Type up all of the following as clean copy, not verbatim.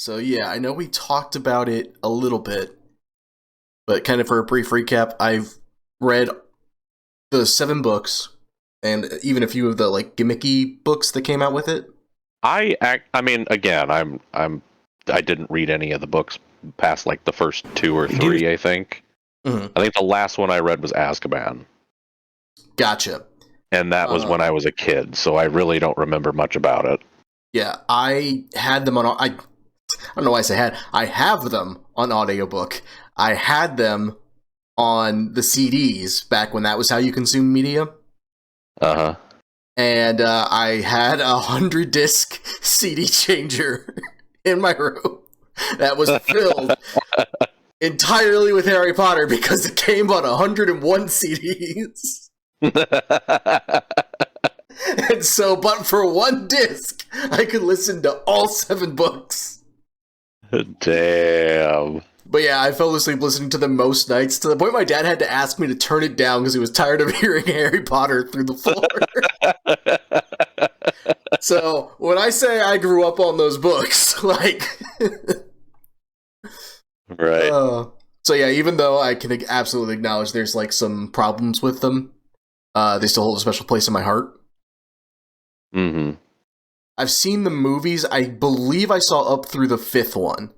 So yeah, I know we talked about it a little bit, but kind of for a brief recap, I've read the 7 books and even a few of the like gimmicky books that came out with it. I mean, again, I didn't read any of the books past like the first 2 or 3, I think. Mhm. I think the last one I read was Azkaban, Gotcha. and that was when I was a kid, so I really don't remember much about it. Yeah, I had them on. I don't know why I say had. I have them on audiobook. I had them on the CDs back when that was how you consume media. Uh-huh. And I had a 100-disc CD changer in my room that was filled entirely with Harry Potter because it came on 101 CDs. And so, but for 1 disc, I could listen to all 7 books. Damn. But yeah, I fell asleep listening to them most nights, to the point my dad had to ask me to turn it down because he was tired of hearing Harry Potter through the floor. So, when I say I grew up on those books, like... Right. So yeah, even though I can absolutely acknowledge there's like some problems with them, they still hold a special place in my heart. Mm-hmm. I've seen the movies. I believe I saw up through the 5th one.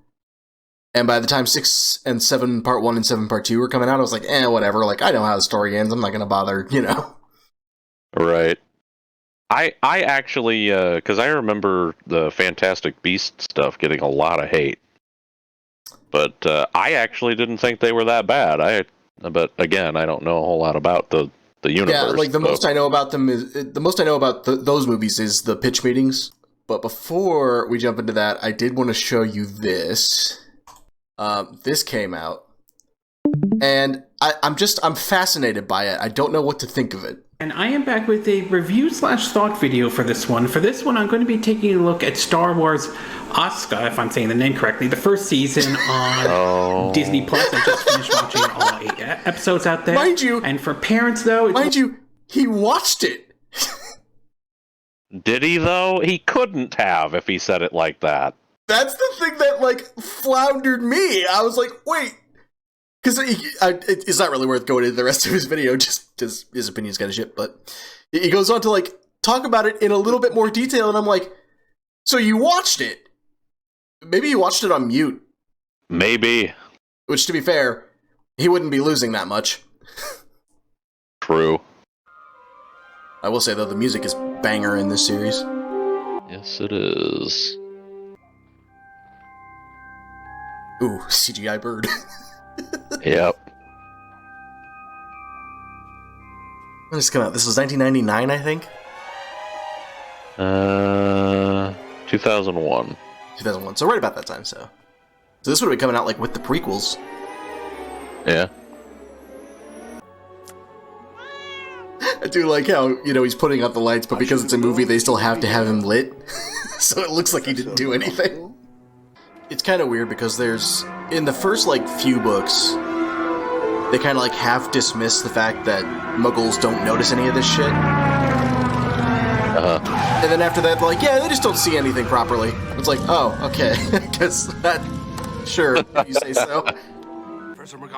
And by the time 6 and 7 part 1 and 7 part 2 were coming out, I was like, whatever. Like, I know how the story ends. I'm not going to bother, you know? Right. I actually, because I remember the Fantastic Beast stuff getting a lot of hate. But I actually didn't think they were that bad. But again, I don't know a whole lot about the universe. Yeah, like the most I know about them is those movies is the pitch meetings. But before we jump into that, I did want to show you this. This came out, and I'm fascinated by it. I don't know what to think of it. And I am back with a review/thought video for this one. For this one, I'm going to be taking a look at Star Wars Asuka, if I'm saying the name correctly, the first season on Disney Plus. I just finished watching all 8 episodes out there. Mind you, and for parents, though, he watched it. Did he though? He couldn't have if he said it like that. That's the thing that like floundered me. I was like, wait. Because it's not really worth going into the rest of his video, just because his opinion's kind of shit, but he goes on to, like, talk about it in a little bit more detail, and I'm like, so you watched it? Maybe you watched it on mute. Maybe. Which, to be fair, he wouldn't be losing that much. True. I will say, though, the music is banger in this series. Yes, it is. Ooh, CGI bird. Yep. When did this come out? This was 1999, I think? 2001. 2001, so right about that time, so this would have been coming out, like, with the prequels. Yeah. I do like how, he's putting out the lights, but because it's a movie, they still have to have him lit. So it looks like he didn't do anything. It's kind of weird because in the first, like, few books, they kind of, like, half dismiss the fact that Muggles don't notice any of this shit. Uh-huh. And then after that, they're like, yeah, they just don't see anything properly. It's like, oh, okay. Guess that, sure, if you say so.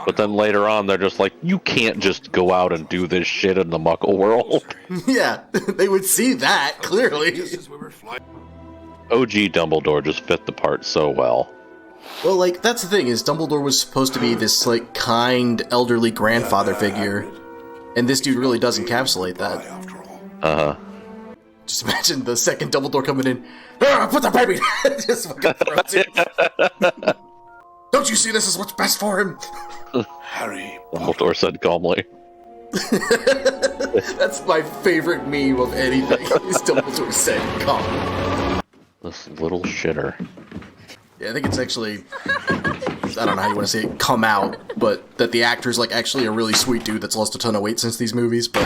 But then later on, they're just like, you can't just go out and do this shit in the Muggle world. Yeah, they would see that, clearly. OG Dumbledore just fit the part so well. Well, like, that's the thing, is Dumbledore was supposed to be this, like, kind, elderly grandfather figure, and this dude really does encapsulate that. Uh-huh. Just imagine the second Dumbledore coming in, put the baby! Just fucking throws it. Don't you see this is what's best for him? Harry Dumbledore said calmly. That's my favorite meme of anything, is Dumbledore saying calm. This little shitter. Yeah, I think it's actually, I don't know how you want to say it, come out, but that the actor's, like, actually a really sweet dude that's lost a ton of weight since these movies, but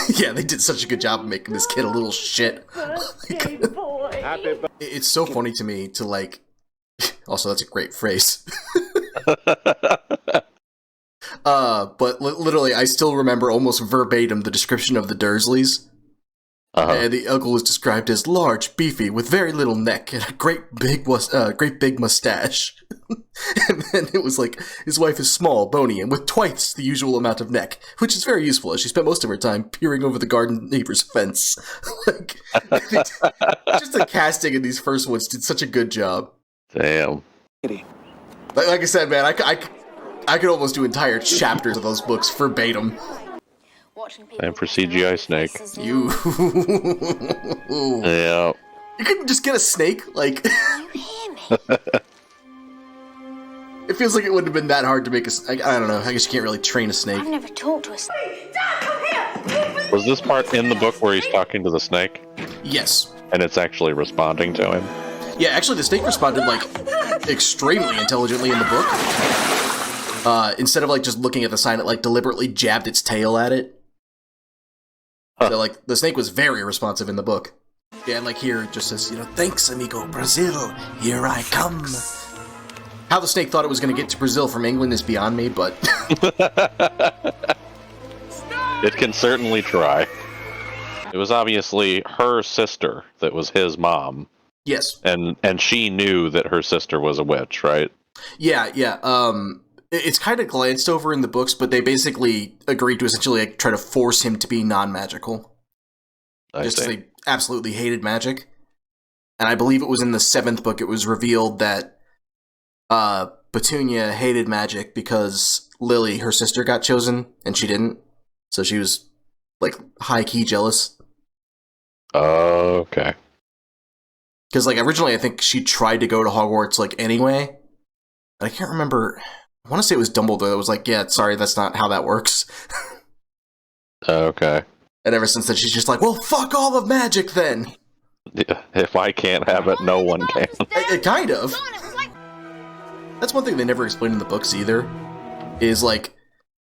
yeah, they did such a good job of making this kid a little shit. It's so funny to me to, like, also, that's a great phrase. But literally, I still remember almost verbatim the description of the Dursleys. And the uncle was described as large, beefy, with very little neck, and a great big mustache. And then it was like, his wife is small, bony, and with twice the usual amount of neck, which is very useful, as she spent most of her time peering over the garden neighbor's fence. Like, just the casting in these first ones did such a good job. Damn. Like I said, man, I could almost do entire chapters of those books verbatim. And for CGI Snake. You. Yeah. You couldn't just get a snake? Like... You hear me? It feels like it wouldn't have been that hard to make a snake. I don't know. I guess you can't really train a snake. I've never talked to a snake. Dad, come here! Was this part in the book where he's talking to the snake? Yes. And it's actually responding to him? Yeah, actually the snake responded, like, extremely intelligently in the book. Instead of, like, just looking at the sign, it, like, deliberately jabbed its tail at it. So, like, the snake was very responsive in the book. Yeah, and, like, here it just says, thanks, amigo, Brazil, here I come. How the snake thought it was going to get to Brazil from England is beyond me, but... It can certainly try. It was obviously her sister that was his mom. Yes. And she knew that her sister was a witch, right? Yeah. It's kind of glanced over in the books, but they basically agreed to essentially like, try to force him to be non-magical. Just because they absolutely hated magic. And I believe it was in the 7th book it was revealed that Petunia hated magic because Lily, her sister, got chosen, and she didn't. So she was, like, high-key jealous. Okay. Because, like, originally I think she tried to go to Hogwarts, like, anyway. But I can't remember... I want to say it was Dumbledore that was like, yeah, sorry, that's not how that works. Okay. And ever since then, she's just like, well, fuck all of magic, then! Yeah, if I can't have it, no one can. Kind of. That's one thing they never explained in the books, either. Is, like,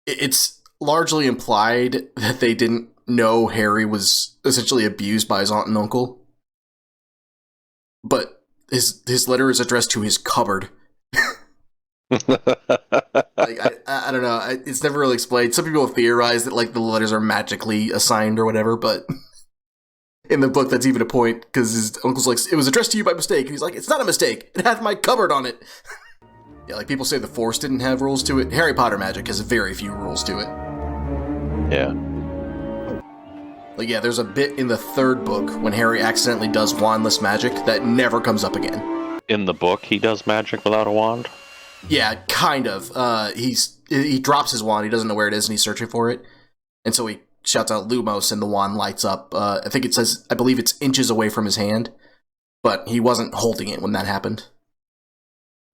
it's largely implied that they didn't know Harry was essentially abused by his aunt and uncle. But his letter is addressed to his cupboard. Like, I don't know. It's never really explained. Some people theorize that like the letters are magically assigned or whatever, but in the book that's even a point because his uncle's like, it was addressed to you by mistake, and he's like, it's not a mistake. It had my cupboard on it. Yeah, like people say the Force didn't have rules to it. Harry Potter magic has very few rules to it. Yeah. Like yeah, there's a bit in the 3rd book when Harry accidentally does wandless magic that never comes up again. In the book, he does magic without a wand? Yeah, kind of. He drops his wand, he doesn't know where it is, and he's searching for it. And so he shouts out Lumos, and the wand lights up. I think it says, I believe it's inches away from his hand, but he wasn't holding it when that happened.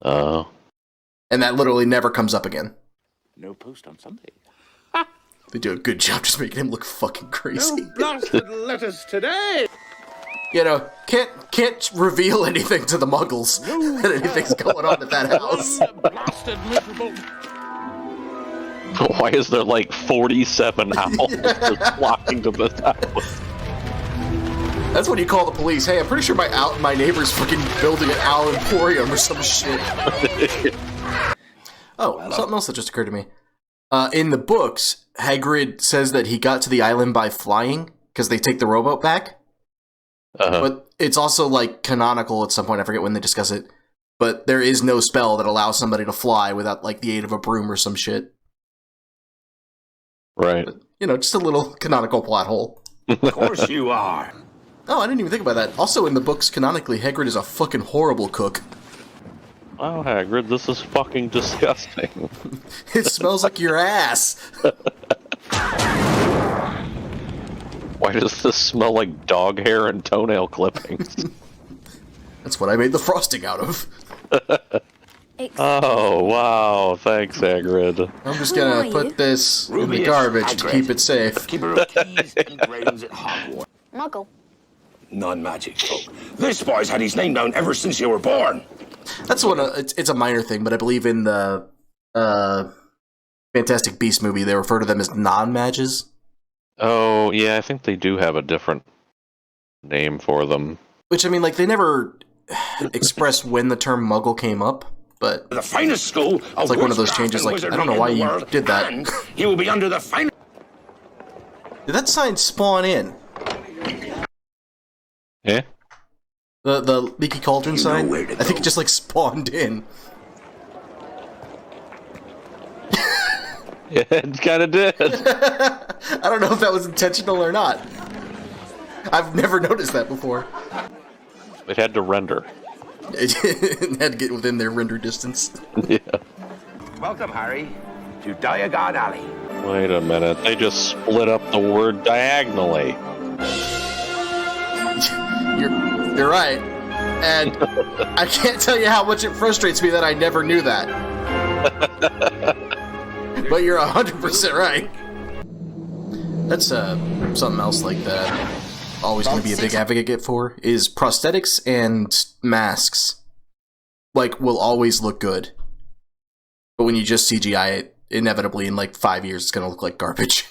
Oh. And that literally never comes up again. No post on Sunday. They do a good job just making him look fucking crazy. No blasted letters today! Can't reveal anything to the Muggles that anything's going on at that house. Blasted miserable. Why is there like 47 owls just flocking to this house? That's when you call the police. Hey, I'm pretty sure my neighbor's fucking building an owl emporium or some shit. Oh, something else that just occurred to me. In the books, Hagrid says that he got to the island by flying because they take the rowboat back. But it's also, like, canonical at some point. I forget when they discuss it. But there is no spell that allows somebody to fly without, like, the aid of a broom or some shit. Right. But, just a little canonical plot hole. Of course you are. Oh, I didn't even think about that. Also, in the books, canonically, Hagrid is a fucking horrible cook. Oh, Hagrid, this is fucking disgusting. It smells like your ass. Why does this smell like dog hair and toenail clippings? That's what I made the frosting out of. Oh, wow. Thanks, Hagrid. I'm just gonna put this in the garbage to keep it safe. Keeper of keys and grounds at Hogwarts. Muggle. Non-magic folk. This boy's had his name down ever since you were born. That's what it's a minor thing, but I believe in the Fantastic Beasts movie they refer to them as non-mages. Oh, yeah, I think they do have a different name for them. Which, I mean, like, they never express when the term Muggle came up, but... The finest school of it's like one of those changes, like, I don't know why you did that. And he will be under the finest... Did that sign spawn in? Yeah. The leaky cauldron You know sign. where to I think go. it just like spawned in. It kind of did. I don't know if that was intentional or not. I've never noticed that before. It had to render. It had to get within their render distance. Yeah. Welcome, Harry, to Diagon Alley. Wait a minute. They just split up the word diagonally. You're right. And I can't tell you how much it frustrates me that I never knew that. But you're 100% right. That's something else like that. Always going to be a big advocate for is prosthetics and masks. Like, will always look good. But when you just CGI it, inevitably in like 5 years, it's going to look like garbage.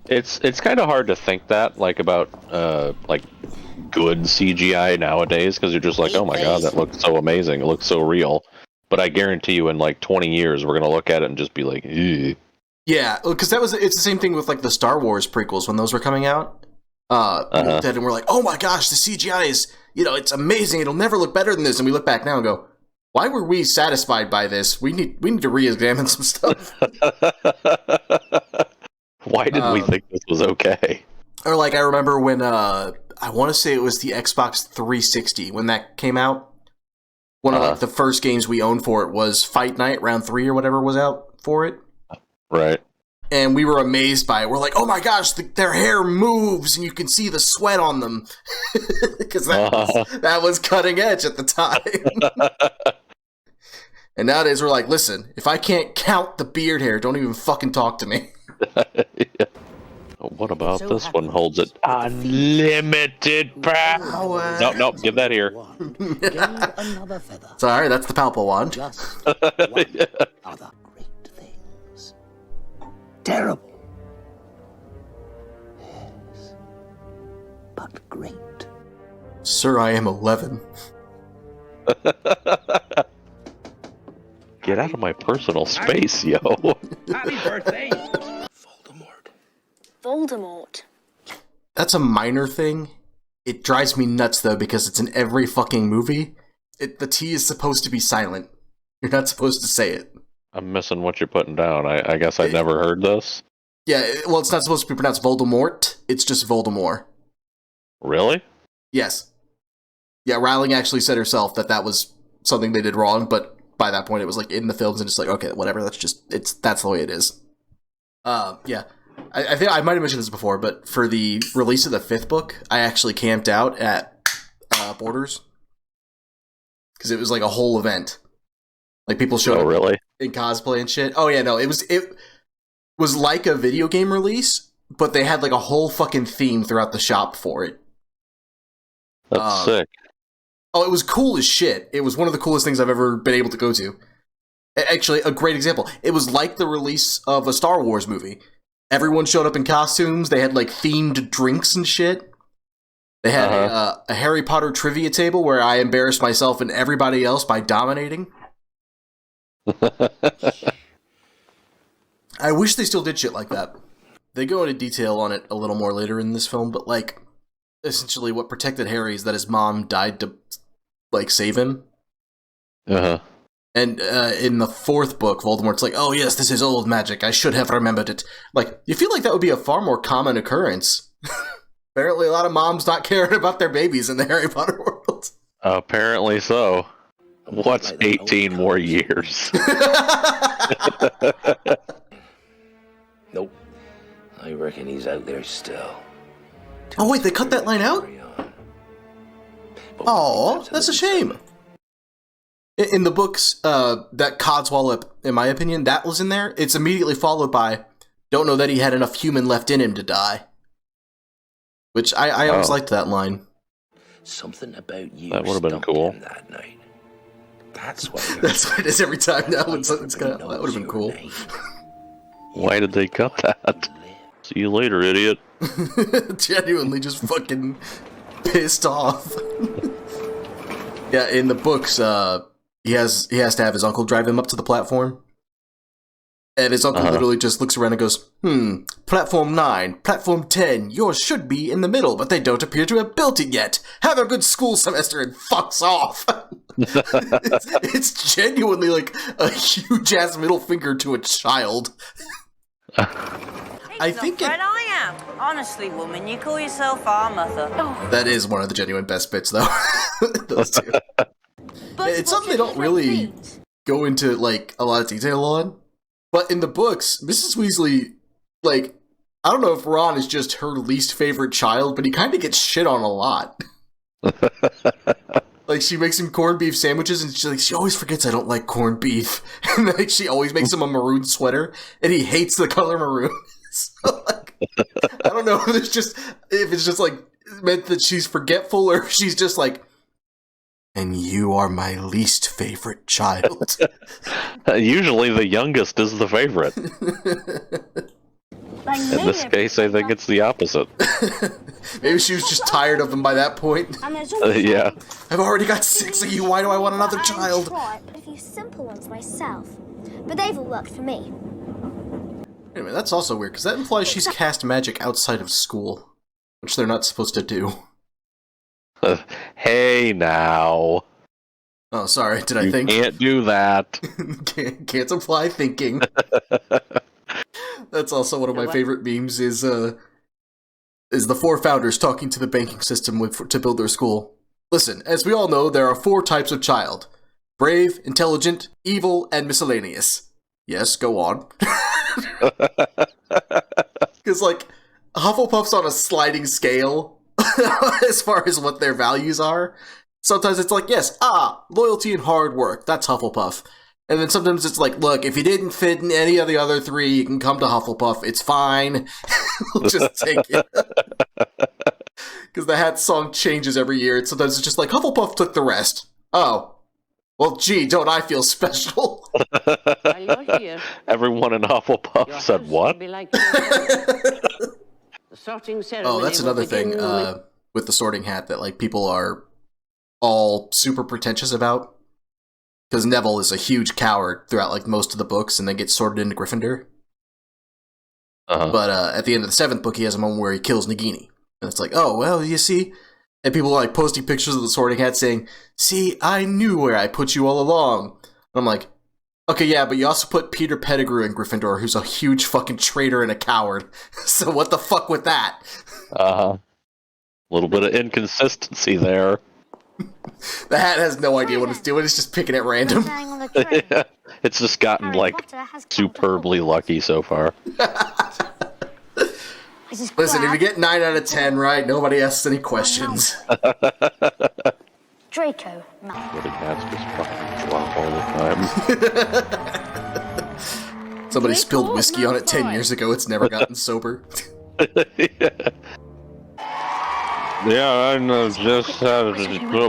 It's kind of hard to think that about like good CGI nowadays because you're just like, oh my god, that looks so amazing. It looks so real. But I guarantee you, in like 20 years, we're gonna look at it and just be like, ew. Yeah, because it's the same thing with like the Star Wars prequels when those were coming out. And we're like, oh my gosh, the CGI is, it's amazing. It'll never look better than this. And we look back now and go, why were we satisfied by this? We need to re-examine some stuff. Why did we think this was okay? Or like I remember when I want to say it was the Xbox 360 when that came out. One of like the first games we owned for it was Fight Night Round 3 or whatever was out for it. Right. And we were amazed by it. We're like, oh my gosh, their hair moves and you can see the sweat on them. Because that was cutting edge at the time. And nowadays we're like, listen, if I can't count the beard hair, don't even fucking talk to me. Yeah. What about this one holds it? Unlimited power. No, give that here. Another feather. Sorry, that's the Palpal wand. Just one other great things. Terrible. Yes. But great. Sir, I am 11. Get out of my personal space, yo. Happy birthday. Voldemort. That's a minor thing. It drives me nuts, though, because it's in every fucking movie. The T is supposed to be silent. You're not supposed to say it. I'm missing what you're putting down. I guess I never heard this. Yeah, well, it's not supposed to be pronounced Voldemort. It's just Voldemort. Really? Yes. Yeah, Rowling actually said herself that was something they did wrong, but by that point it was like in the films and it's like, okay, whatever, that's the way it is. Yeah. I think I might have mentioned this before, but for the release of the 5th book, I actually camped out at Borders. Because it was like a whole event. Like people showed up in cosplay and shit. Oh yeah, no, it was like a video game release, but they had like a whole fucking theme throughout the shop for it. That's sick. Oh, it was cool as shit. It was one of the coolest things I've ever been able to go to. Actually, a great example. It was like the release of a Star Wars movie. Everyone showed up in costumes. They had like themed drinks and shit. They had a Harry Potter trivia table where I embarrassed myself and everybody else by dominating. I wish they still did shit like that. They go into detail on it a little more later in this film, but like, essentially what protected Harry is that his mom died to like save him. And in the 4th book, Voldemort's like, oh yes, this is old magic, I should have remembered it. Like, you feel like that would be a far more common occurrence. Apparently a lot of moms not caring about their babies in the Harry Potter world. Apparently so. What's 18 more years? Nope. I reckon he's out there still. Oh wait, they cut that line out? Oh, that's a shame. In the books, that Codswallop, in my opinion, that was in there. It's immediately followed by, don't know that he had enough human left in him to die. Which, I always liked that line. Something about you That would have been cool. That night. That's what That's what it is every time now. It's kinda, that would have been cool. Why did they cut that? See you later, idiot. Genuinely just fucking pissed off. Yeah, in the books, he has to have his uncle drive him up to the platform. And his uncle literally just looks around and goes, platform 9, platform 10, yours should be in the middle, but they don't appear to have built it yet. Have a good school semester and fucks off. it's genuinely like a huge-ass middle finger to a child. I think I am. Honestly, woman, you call yourself our mother. That is one of the genuine best bits, though. Those two. It's something they don't really go into, like, a lot of detail on. But in the books, Mrs. Weasley, like, I don't know if Ron is just her least favorite child, but he kind of gets shit on a lot. Like, she makes him corned beef sandwiches, and she always forgets I don't like corned beef. And, like, she always makes him a maroon sweater, and he hates the color maroon. So, like, I don't know if it's just, like, meant that she's forgetful, or if she's just like, and you are my least favorite child. Usually the youngest is the favorite. In this case, I think it's the opposite. Maybe she was just tired of them by that point. Yeah. I've already got 6 of you, why do I want another child? I tried a few simple ones myself, but they've all worked for me. Wait a minute, that's also weird, because that implies she's cast magic outside of school, which they're not supposed to do. Hey now. Oh, sorry, did I think? You can't do that. Can't apply thinking. That's also one of my favorite memes is the 4 founders talking to the banking system to build their school. Listen, as we all know, there are 4 types of child. Brave, intelligent, evil, and miscellaneous. Yes, go on. Because, like, Hufflepuff's on a sliding scale as far as what their values are. Sometimes it's like, yes, loyalty and hard work, that's Hufflepuff. And then sometimes it's like, look, if you didn't fit in any of the other 3, you can come to Hufflepuff, it's fine. We'll just take it. Because the hat song changes every year, and sometimes it's just like, Hufflepuff took the rest. Oh. Well, gee, don't I feel special? Everyone in Hufflepuff said what? Oh, that's another thing with the sorting hat that, like, people are all super pretentious about. Because Neville is a huge coward throughout, like, most of the books, and then gets sorted into Gryffindor. But at the end of the 7th book, he has a moment where he kills Nagini. And it's like, oh, well, you see? And people are, like, posting pictures of the sorting hat saying, see, I knew where I put you all along. And I'm like, okay, yeah, but you also put Peter Pettigrew in Gryffindor, who's a huge fucking traitor and a coward. So what the fuck with that? A little bit of inconsistency there. The hat has no idea what it's doing, it's just picking at random. Yeah, it's just gotten, like, superbly lucky so far. Listen, if you get 9 out of 10 right, nobody asks any questions. Draco. Sorting hats just fucking drop all the time. Somebody spilled whiskey on it 10 years ago, it's never gotten sober. Yeah, I know just how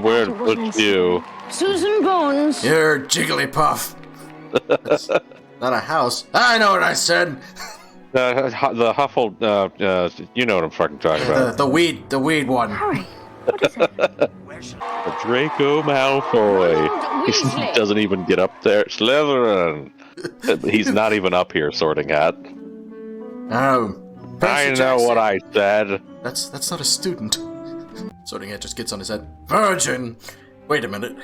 where to put you. Susan Bones. You're Jigglypuff. That's not a house. I know what I said. The Huffle, you know what I'm fucking talking about. The weed one. Hurry. What is it? The Draco Malfoy. He doesn't even get up there. Slytherin. He's not even up here, Sorting Hat. I know what I said. That's not a student. Sorting Hat just gets on his head. Virgin! Wait a minute.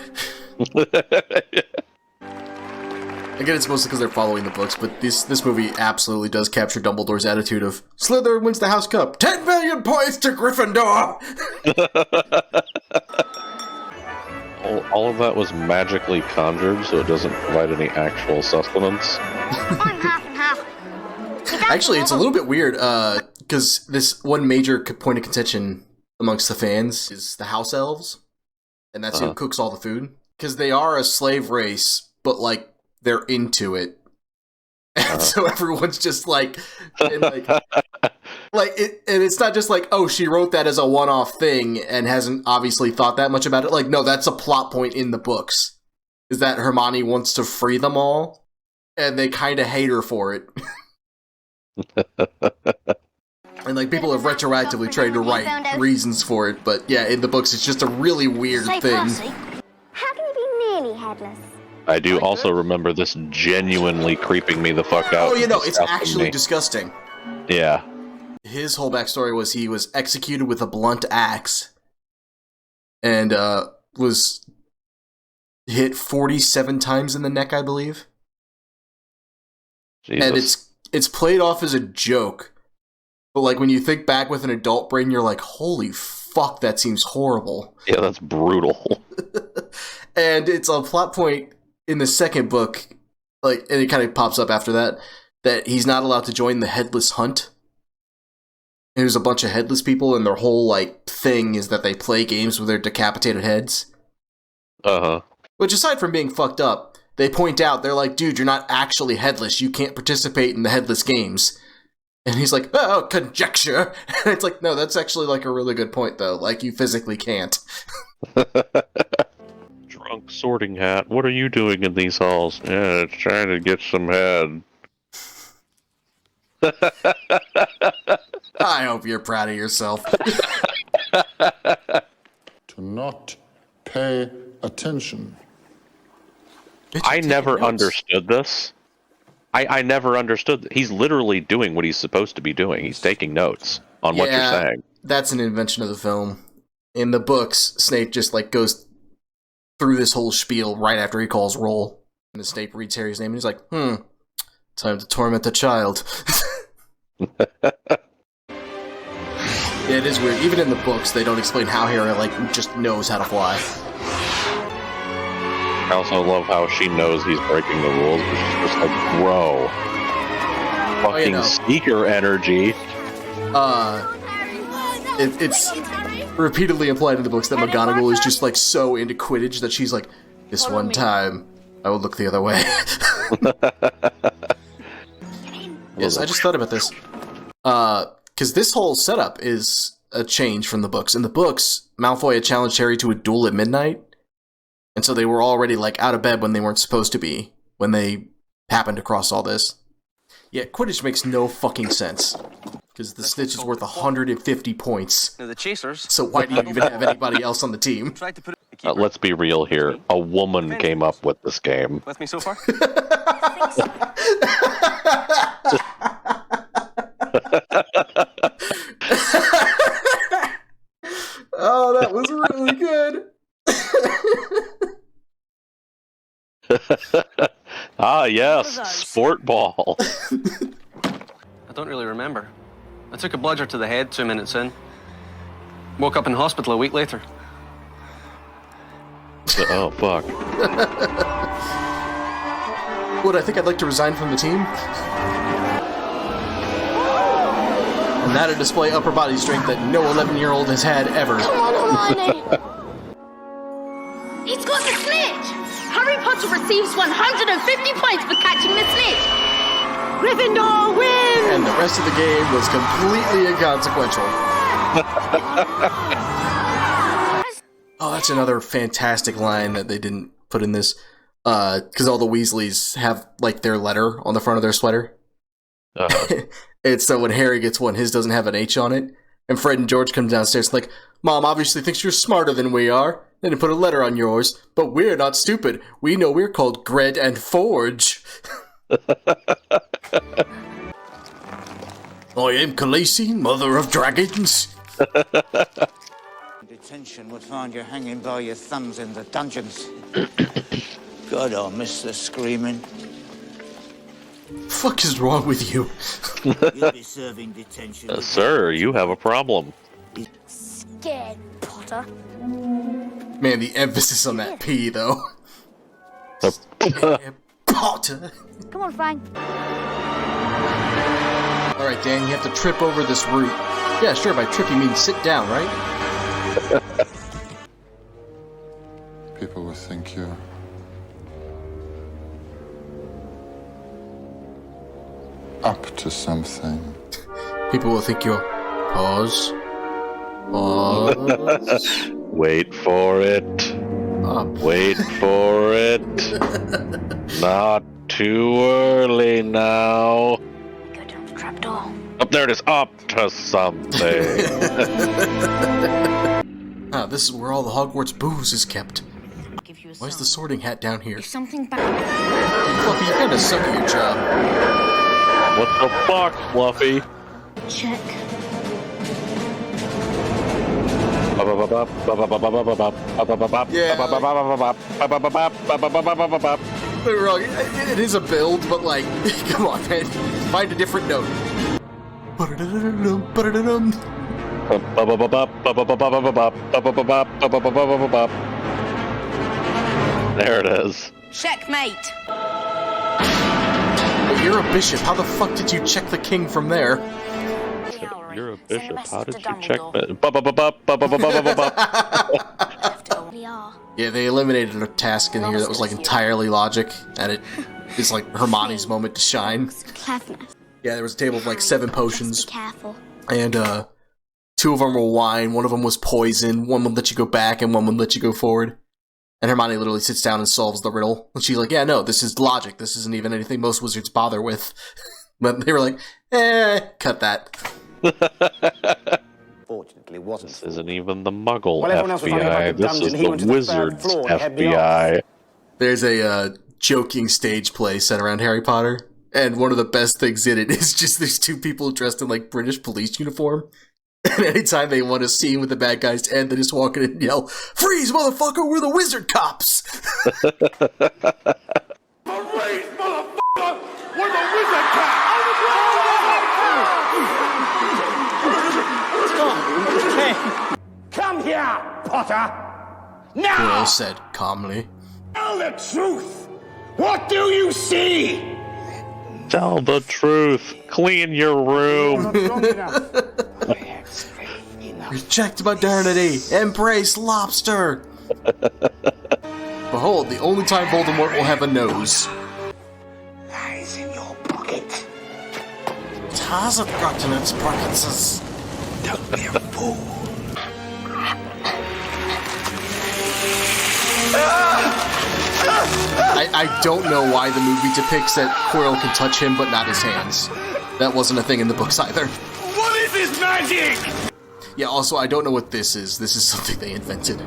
Again, it's mostly because they're following the books, but this movie absolutely does capture Dumbledore's attitude of, Slytherin wins the House Cup! 10 million points to Gryffindor! all of that was magically conjured, so it doesn't provide any actual sustenance. I'm half and half. Actually, it's a little bit weird, because this one major point of contention amongst the fans is the house elves, and that's who cooks all the food. Because they are a slave race, but, like, they're into it. And so everyone's just like, and it's not just like, oh, she wrote that as a one-off thing and hasn't obviously thought that much about it. Like, no, that's a plot point in the books. Is that Hermione wants to free them all, and they kind of hate her for it. And, like, people have retroactively tried to write reasons for it, but yeah, in the books it's just a really weird thing. Percy, how can you be nearly headless? I do also remember this genuinely creeping me the fuck out. Oh, you know, it's disgusting actually me. disgusting. Yeah. His whole backstory was he was executed with a blunt axe and was hit 47 times in the neck, I believe. Jesus. And it's played off as a joke. But like when you think back with an adult brain, you're like, holy fuck, that seems horrible. Yeah, that's brutal. And it's a plot point in the second book, like, and it kind of pops up after that he's not allowed to join the Headless Hunt. And there's a bunch of headless people, and their whole like thing is that they play games with their decapitated heads. Uh-huh. Which, aside from being fucked up, they point out, they're like, dude, you're not actually headless. You can't participate in the headless games. And he's like, oh, conjecture. And it's like, no, that's actually like a really good point, though. Like, you physically can't. Drunk sorting hat, what are you doing in these halls? Yeah, it's trying to get some head. I hope you're proud of yourself. To not pay attention. I never understood this. I never understood. He's literally doing what he's supposed to be doing. He's taking notes on what you're saying. That's an invention of the film. In the books, Snape just like goes through this whole spiel right after he calls roll. And Snape reads Harry's name and he's like, time to torment the child. Yeah, it is weird. Even in the books, they don't explain how Harry like just knows how to fly. I also love how she knows he's breaking the rules, but she's just like, bro. Fucking sneaker energy. It's repeatedly implied in the books that McGonagall is just like so into Quidditch that she's like, this one time, I will look the other way. Yes, I just thought about this. Because this whole setup is a change from the books. In the books, Malfoy had challenged Harry to a duel at midnight. And so they were already, like, out of bed when they weren't supposed to be, when they happened across all this. Yeah, Quidditch makes no fucking sense. Because the Snitch is worth 150 points. The Chasers. So why do you even have anybody else on the team? Let's be real here. A woman came up with this game. With me so far? Oh, that was really good. Ah, yes, sport ball. I don't really remember. I took a bludger to the head 2 minutes in. Woke up in hospital a week later. Oh, fuck. What, I think I'd like to resign from the team? And that a display upper body strength that no 11-year-old has had ever. Come on, Hermione. He's got the snitch! Harry Potter receives 150 points for catching the snitch! Gryffindor wins! And the rest of the game was completely inconsequential. Oh, that's another fantastic line that they didn't put in this. Because all the Weasleys have, like, their letter on the front of their sweater. And so when Harry gets one, his doesn't have an H on it. And Fred and George come downstairs like, Mom obviously thinks you're smarter than we are. Then they put a letter on yours. But we're not stupid. We know we're called Gred and Forge. I am Khaleesi, mother of dragons. Detention would find you hanging by your thumbs in the dungeons. God, I'll miss the screaming. Fuck is wrong with you? You'll be serving detention. Sir, you have a problem. Scared, Potter. Man, the emphasis on that P, though. Potter. Come on, Frank. Alright, Dan, you have to trip over this root. Yeah, sure, by trip you mean sit down, right? People will think you're up to something. People will think you're... Pause. Pause. Wait for it. Up. Wait for it. Not too early now. Go down the trapdoor. Up there it is. Up to something. Ah, this is where all the Hogwarts booze is kept. Give you a Why is the sorting hat down here? If something bad... Fluffy, you kinda suck at your job. What the fuck, Fluffy? Check. Don't get me wrong, it is a build, but like, come on, man. Find a different note. There it is. Checkmate. But you're a bishop. How the fuck did you check the king from there? You're a bishop. How did you check that? We are. Yeah, they eliminated a task in here that was like entirely logic, and it is like Hermione's moment to shine. Cleverness. Yeah, there was a table of like 7 potions, Be careful. and 2 of them were wine, 1 of them was poison, 1 would let you go back, and 1 would let you go forward. And Hermione literally sits down and solves the riddle. And she's like, yeah, no, this is logic. This isn't even anything most wizards bother with. But they were like, cut that. Fortunately, wasn't. This isn't even the Muggle Well, everyone else was talking about FBI. the This is dungeon. He went the to the third Wizards floor and had me FBI. There's a joking stage play set around Harry Potter. And one of the best things in it is just there's 2 people dressed in like British police uniform. And anytime they want a scene with the bad guys to end, they just walk in and yell, "Freeze, motherfucker, we're the wizard cops!" Freeze, motherfucker! We're the wizard cat! Come here, Potter! Now! Quirrell said calmly. Tell the truth! What do you see? Tell the truth. Clean your room. Reject modernity! Embrace lobster! Behold, the only time Voldemort will have a nose. Lies in your pocket. It hasn't gotten its pockets. Don't be a fool. I don't know why the movie depicts that Quirrell can touch him, but not his hands. That wasn't a thing in the books either. What is this magic? Yeah, also, I don't know what this is. This is something they invented.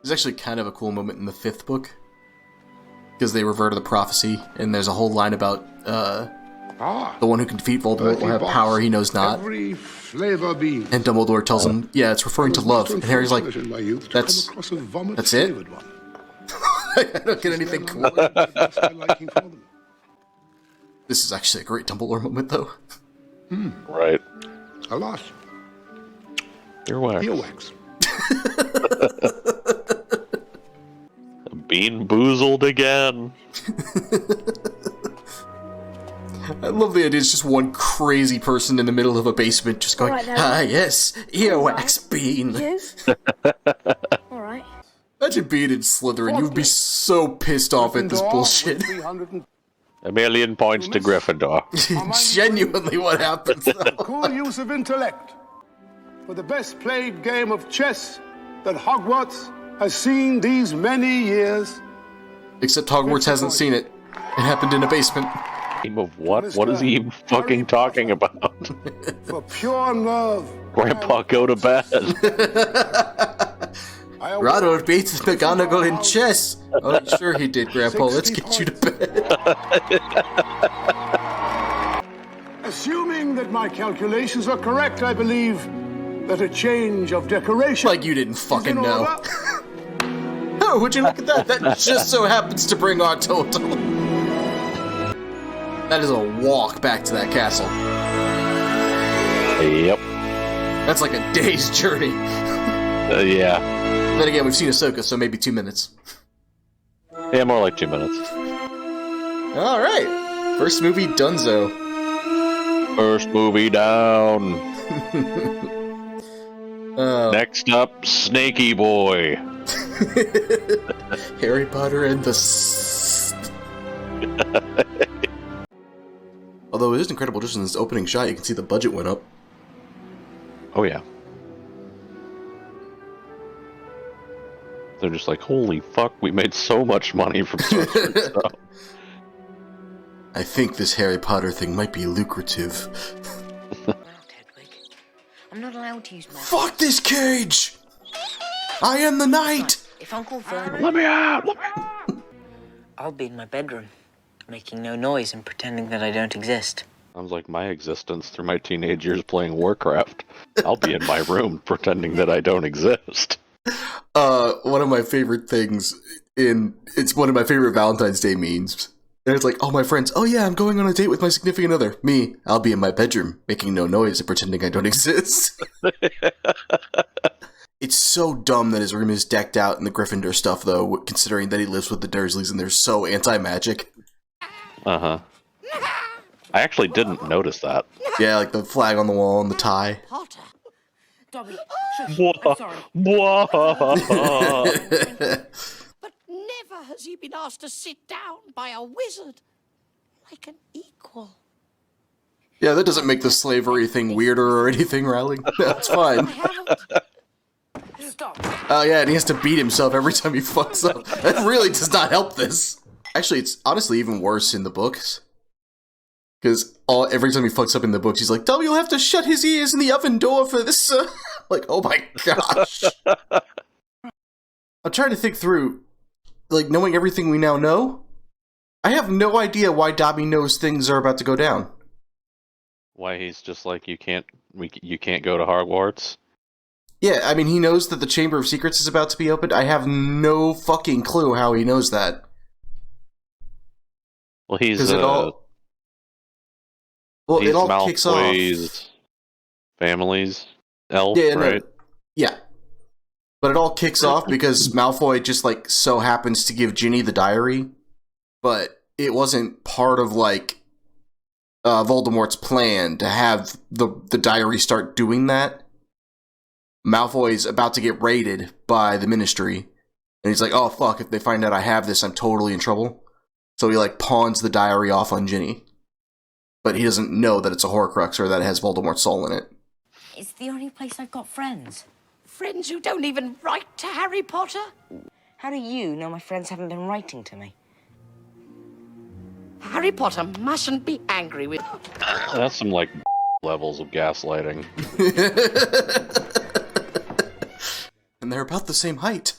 There's actually kind of a cool moment in the 5th book. Because they revert to the prophecy, and there's a whole line about, the one who can defeat Voldemort will have power he knows not. Every flavor bean. And Dumbledore tells him, yeah, it's referring to love. And Harry's like, that's it? I don't get anything cooler. This is actually a great Dumbledore moment, though. Right. Alas. Earwax. Earwax. Bean boozled again. I love the idea it's just one crazy person in the middle of a basement just going, yes, earwax bean. Alright. Imagine being in Slytherin, you would be so pissed off at this bullshit. 1,000,000 points to Gryffindor. Genuinely what happens, though. Cool use of intellect for the best played game of chess that Hogwarts has seen these many years. Except Hogwarts hasn't seen it. It happened in a basement. Game of what? What is he even fucking talking about? For pure love. Grandpa, go to bed. Ronald beat McGonagall in chess. Oh, sure he did, Grandpa. Let's get you to bed. Assuming that my calculations are correct, I believe that a change of decoration. Like you didn't fucking know. Oh, would you look at that? That just so happens to bring our total. That is a walk back to that castle. Yep. That's like a day's journey. Yeah. Then again, we've seen Ahsoka, so maybe 2 minutes. Yeah, more like 2 minutes. Alright. First movie, Dunzo. First movie down. Next up, Snaky Boy. Harry Potter and the... Although it is incredible, just in this opening shot, you can see the budget went up. Oh, yeah. They're just like, holy fuck, we made so much money from Sorcerer stuff. I think this Harry Potter thing might be lucrative. I'm not allowed to use my... Fuck this cage! I am the knight! If Uncle Vernon... Let me out! Let me out! I'll be in my bedroom, making no noise and pretending that I don't exist. Sounds like my existence through my teenage years playing Warcraft. I'll be in my room pretending that I don't exist. One of my favorite things it's one of my favorite Valentine's Day memes. And it's like, oh, my friends, oh yeah, I'm going on a date with my significant other. Me, I'll be in my bedroom, making no noise and pretending I don't exist. It's so dumb that his room is decked out in the Gryffindor stuff, though, considering that he lives with the Dursleys and they're so anti-magic. Uh-huh. I actually didn't notice that. Yeah, like the flag on the wall and the tie. Potter. Dobby, shush, I'm sorry. But never has he been asked to sit down by a wizard like an equal. Yeah, that doesn't make the slavery thing weirder or anything, Rowling. That's fine. Stop. Oh yeah, and he has to beat himself every time he fucks up. That really does not help this. Actually, it's honestly even worse in the books. Because every time he fucks up in the books, he's like, "Dobby will have to shut his ears in the oven door for this." Like, oh my gosh. I'm trying to think through, like, knowing everything we now know. I have no idea why Dobby knows things are about to go down. Why he's just like, you can't go to Hogwarts? Yeah, I mean, he knows that the Chamber of Secrets is about to be opened. I have no fucking clue how he knows that. Well, he's it all kicks off. Malfoy's family's elf, Yeah, right? No, yeah. But it all kicks off because Malfoy just, like, so happens to give Ginny the diary, but it wasn't part of, like, Voldemort's plan to have the diary start doing that. Malfoy's about to get raided by the Ministry, and he's like, oh fuck, if they find out I have this, I'm totally in trouble. So he, like, pawns the diary off on Ginny. But he doesn't know that it's a Horcrux or that it has Voldemort's soul in it. It's the only place I've got friends. Friends who don't even write to Harry Potter? How do you know my friends haven't been writing to me? Harry Potter mustn't be angry with... That's some, like, levels of gaslighting. And they're about the same height.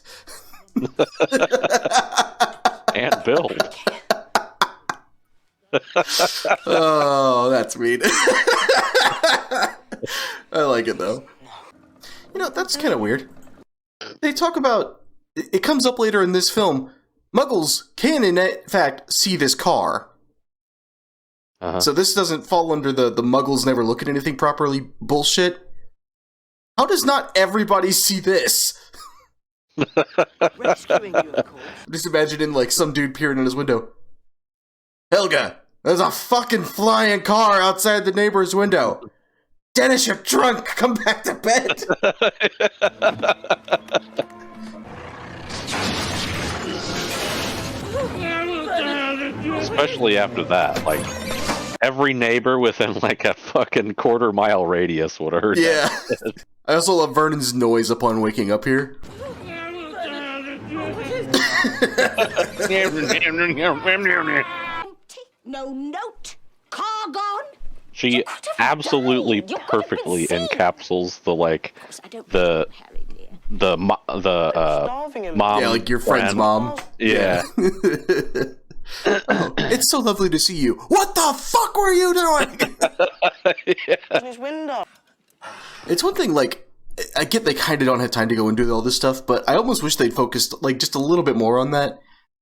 And build. Oh, that's mean. I like it, though. You know, that's kind of weird. They talk about... It comes up later in this film. Muggles can, in fact, see this car. Uh-huh. So this doesn't fall under the Muggles never look at anything properly bullshit. How does not everybody see this? Rescuing you, of course. Just imagining, like, some dude peering in his window. Helga, there's a fucking flying car outside the neighbor's window. Dennis, you're drunk. Come back to bed. Especially after that, like, every neighbor within, like, a fucking quarter-mile radius would have heard that. Yeah. I also love Vernon's noise upon waking up here. No note. Car gone. She absolutely perfectly encapsulates the, like, the mom. Yeah, like your friend's mom. Yeah. Oh, it's so lovely to see you. What the fuck were you doing? Yeah. His window. It's one thing, like, I get they kind of don't have time to go and do all this stuff, but I almost wish they'd focused, like, just a little bit more on that.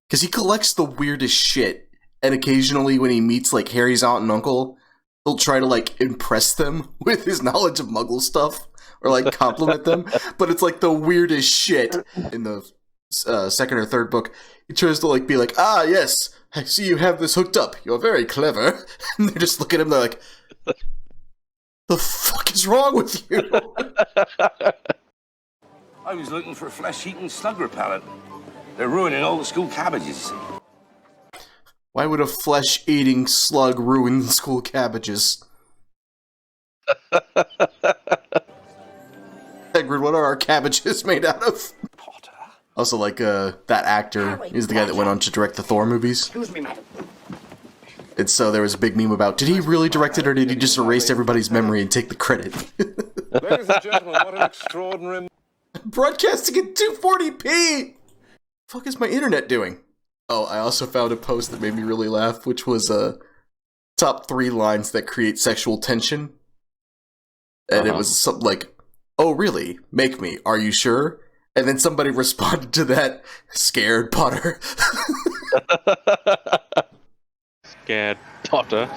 Because he collects the weirdest shit, and occasionally when he meets, like, Harry's aunt and uncle, he'll try to, like, impress them with his knowledge of Muggle stuff, or, like, compliment them, but it's, like, the weirdest shit in the second or third book. He tries to, like, be like, ah, yes, I see you have this hooked up. You're very clever. And they just look at him, they're like, the fuck is wrong with you? I was looking for a flesh-eating slug repellent. They're ruining all the school cabbages. Why would a flesh-eating slug ruin school cabbages? Hagrid, what are our cabbages made out of? Potter? Also, like, that actor is the guy that went on to direct the Thor movies. Excuse me, madam. And so there was a big meme about, did he really direct it, or did he just erase everybody's memory and take the credit? Ladies and gentlemen, what an extraordinary... Broadcasting at 240p! Fuck is my internet doing? Oh, I also found a post that made me really laugh, which was, top 3 lines that create sexual tension. And it was something like, oh really? Make me. Are you sure? And then somebody responded to that, scared Potter. Scared Potter.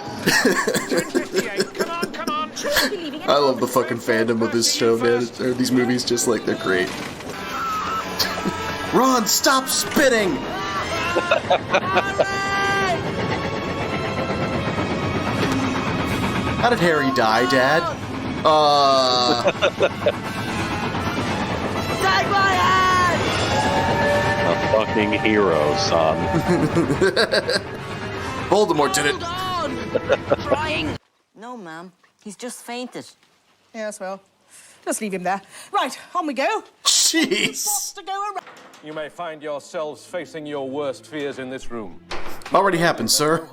I love the fucking fandom of this show, man. Or these movies, just like, they're great. Ron, stop spitting! How did Harry die, Dad? Take my hand! A fucking hero, son. Voldemort did it. Trying. No, ma'am. He's just fainted. Yes, well, just leave him there. Right, on we go. Jeez. You may find yourselves facing your worst fears in this room. Already happened, sir.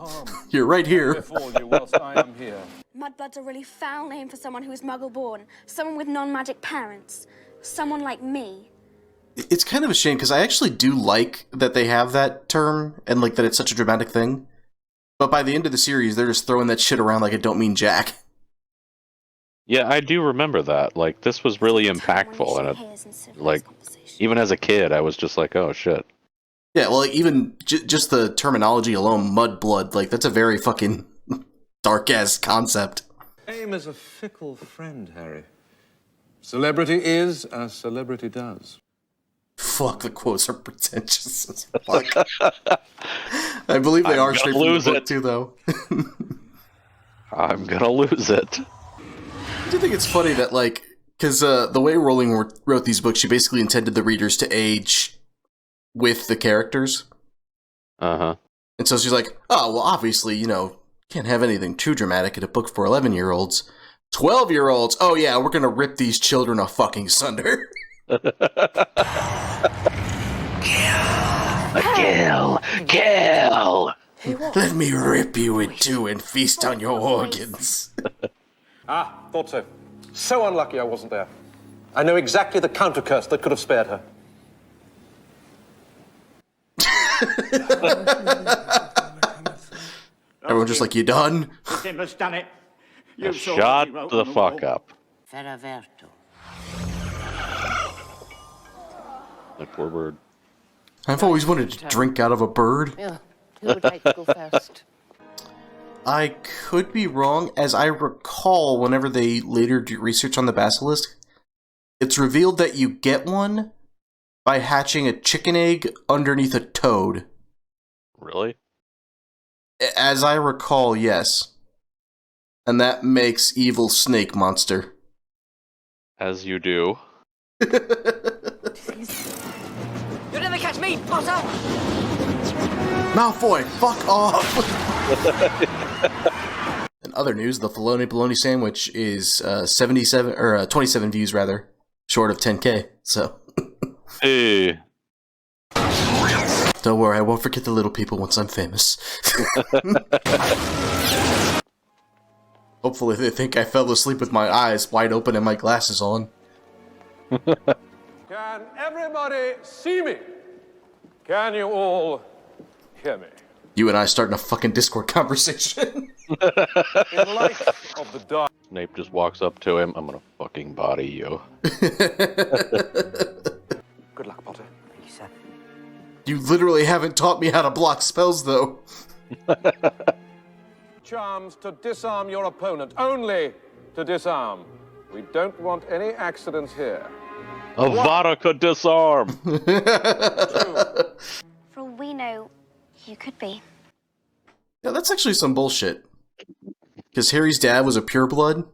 You're right here. Before you whilst I am here. Mudblood's a really foul name for someone who is muggle-born. Someone with non-magic parents. Someone like me. It's kind of a shame, because I actually do like that they have that term, and like that it's such a dramatic thing. But by the end of the series, they're just throwing that shit around like it don't mean jack. Yeah, I do remember that. Like, this was really impactful, and it, like, even as a kid, I was just like, oh shit. Yeah, well, like, even just the terminology alone, mudblood, like, that's a very fucking dark-ass concept. Fame is a fickle friend, Harry. Celebrity is as celebrity does. Fuck, the quotes are pretentious as fuck. I believe they are straight from the book, too, though. I'm gonna lose it. I do think it's funny that, like, because the way Rowling wrote these books, she basically intended the readers to age with the characters. Uh-huh. And so she's like, oh, well, obviously, you know, can't have anything too dramatic in a book for 11-year-olds. 12-year-olds, oh yeah, we're gonna rip these children a fucking sunder. Kill! Kill! Let me rip you in two and feast on your organs. Thought so. So unlucky I wasn't there. I know exactly the counter curse that could have spared her. Everyone's just like, you done? Timber's done it. Shut the fuck up. Ferraverto. That poor bird. I've always wanted to drink out of a bird. Yeah. Who would like to go first? I could be wrong. As I recall, whenever they later do research on the basilisk, it's revealed that you get one by hatching a chicken egg underneath a toad. Really? As I recall, yes. And that makes evil snake monster. As you do. You'll never catch me, Potter! Malfoy, fuck off! In other news, the Filoni Bologna sandwich is 27 views rather, short of 10K. So, hey, don't worry, I won't forget the little people once I'm famous. Hopefully, they think I fell asleep with my eyes wide open and my glasses on. Can everybody see me? Can you all hear me? You and I starting a fucking Discord conversation. In light of the dark. Snape just walks up to him. I'm gonna fucking body you. Good luck, Potter. Thank you, sir. You literally haven't taught me how to block spells, though. Charms to disarm your opponent. Only to disarm. We don't want any accidents here. Avada could disarm. For all we know, you could be. Yeah, that's actually some bullshit. Because Harry's dad was a pureblood,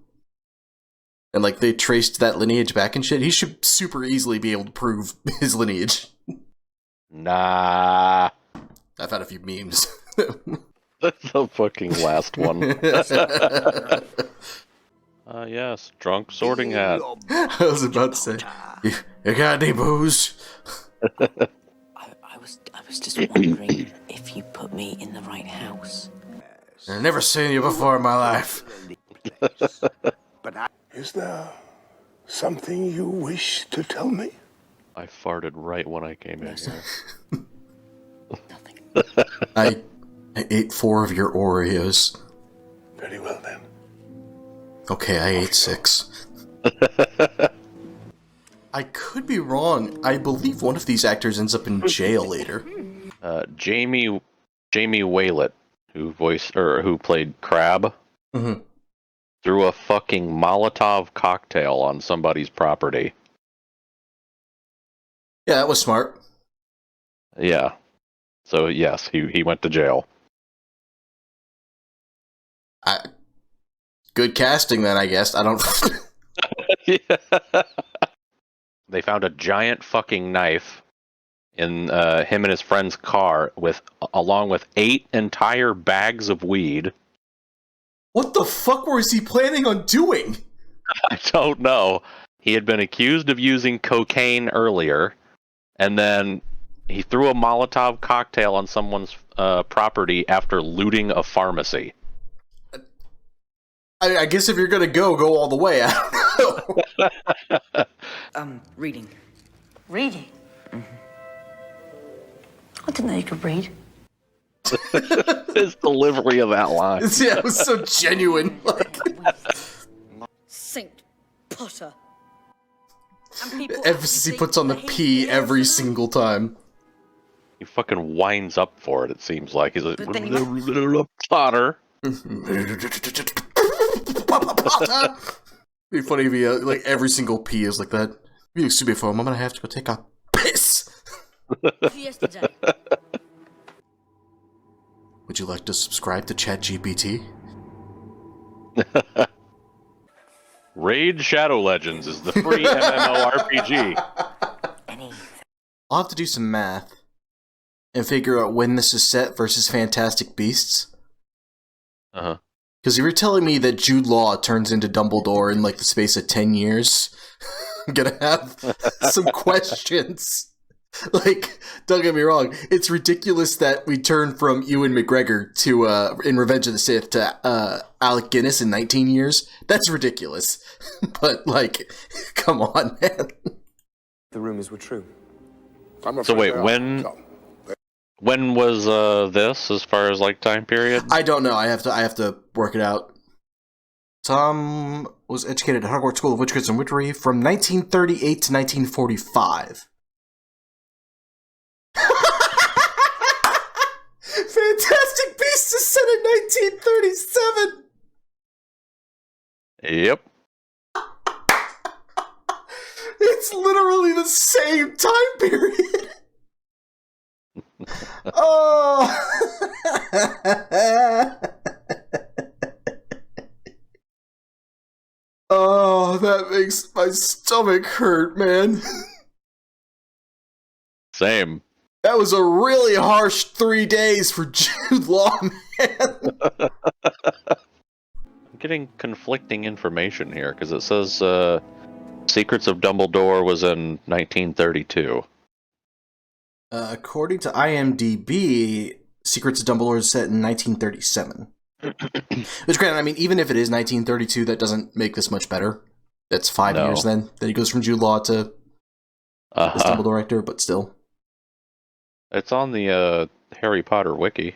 and like they traced that lineage back and shit. He should super easily be able to prove his lineage. Nah. I've had a few memes. That's the fucking last one. Yes, drunk sorting hat. I was about to say, you got any booze? I was just wondering if you put me in the right house. I've never seen you before in my life. Is there something you wish to tell me? I farted right when I came in here. I ate 4 of your Oreos. Very well then. Okay, I ate 6. I could be wrong. I believe one of these actors ends up in jail later. Jamie Waylett, who played Crab, threw a fucking Molotov cocktail on somebody's property. Yeah, that was smart. Yeah. So yes, he went to jail. Good casting then, I guess. I don't... They found a giant fucking knife in him and his friend's car along with 8 entire bags of weed. What the fuck was he planning on doing? I don't know. He had been accused of using cocaine earlier, and then he threw a Molotov cocktail on someone's property after looting a pharmacy. I guess if you're gonna go all the way. I don't know. Reading. Reading? I didn't know you could read. His delivery of that line. Yeah, it was so genuine. Like... Saint Potter. Emphasis he puts on the P every single time. He fucking winds up for it, it seems like. He's like, Potter. It'd be funny if he, like, every single P is like that. Excuse me for a moment, I have to go take a piss. Yesterday. Would you like to subscribe to ChatGPT? Raid Shadow Legends is the free MMORPG. I'll have to do some math and figure out when this is set versus Fantastic Beasts. Uh-huh. Because if you're telling me that Jude Law turns into Dumbledore in, like, the space of 10 years, I'm gonna have some questions. Like, don't get me wrong, it's ridiculous that we turn from Ewan McGregor to, in Revenge of the Sith to, Alec Guinness in 19 years. That's ridiculous. But, like, come on, man. The rumors were true. So wait, when was this, as far as, like, time period? I don't know, I have to work it out. Tom was educated at Hogwarts School of Witchcraft and Witchery from 1938 to 1945. Fantastic Beasts is set in 1937! Yep. It's literally the same time period! Oh! Oh, that makes my stomach hurt, man. Same. That was a really harsh 3 days for Jude Law, man. I'm getting conflicting information here, because it says Secrets of Dumbledore was in 1932. According to IMDb, Secrets of Dumbledore is set in 1937. Which, granted, I mean, even if it is 1932, that doesn't make this much better. That's 5 years then. Then he goes from Jude Law to this Dumbledore actor, but still. It's on the Harry Potter wiki.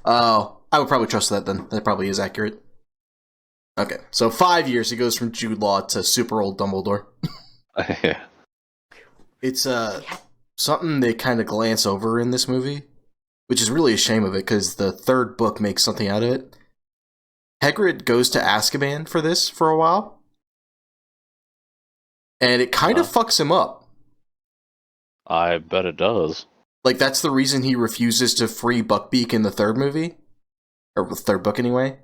Oh, I would probably trust that then. That probably is accurate. Okay, so 5 years he goes from Jude Law to super old Dumbledore. Yeah. It's something they kind of glance over in this movie, which is really a shame of it, because the third book makes something out of it. Hagrid goes to Azkaban for this for a while, and it kind of fucks him up. I bet it does. Like, that's the reason he refuses to free Buckbeak in the third movie. Or the third book, anyway.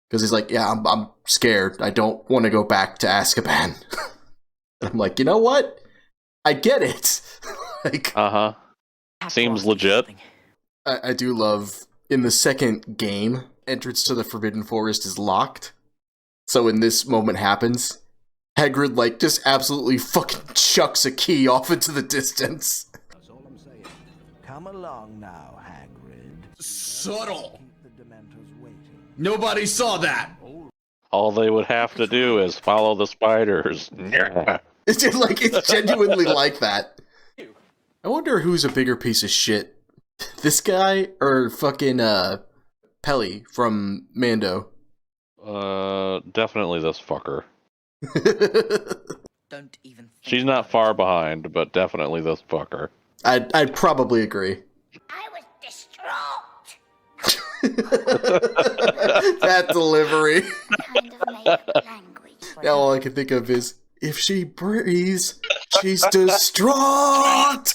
Because he's like, yeah, I'm scared. I don't want to go back to Azkaban. And I'm like, you know what? I get it. Like, Seems legit. I do love, in the second game, entrance to the Forbidden Forest is locked. So when this moment happens, Hagrid, like, just absolutely fucking chucks a key off into the distance. That's all I'm saying. Come along now, Hagrid. Subtle. Keep the Dementors waiting. Nobody saw that. All they would have to do is follow the spiders. It's just like, it's genuinely like that. I wonder who's a bigger piece of shit. This guy or fucking Pelly from Mando? Definitely this fucker. Don't even think She's not far behind, but definitely this fucker. I'd probably agree. I was distraught. That delivery. Kind of made-up language. Now all I can think of is, if she breathes, she's distraught!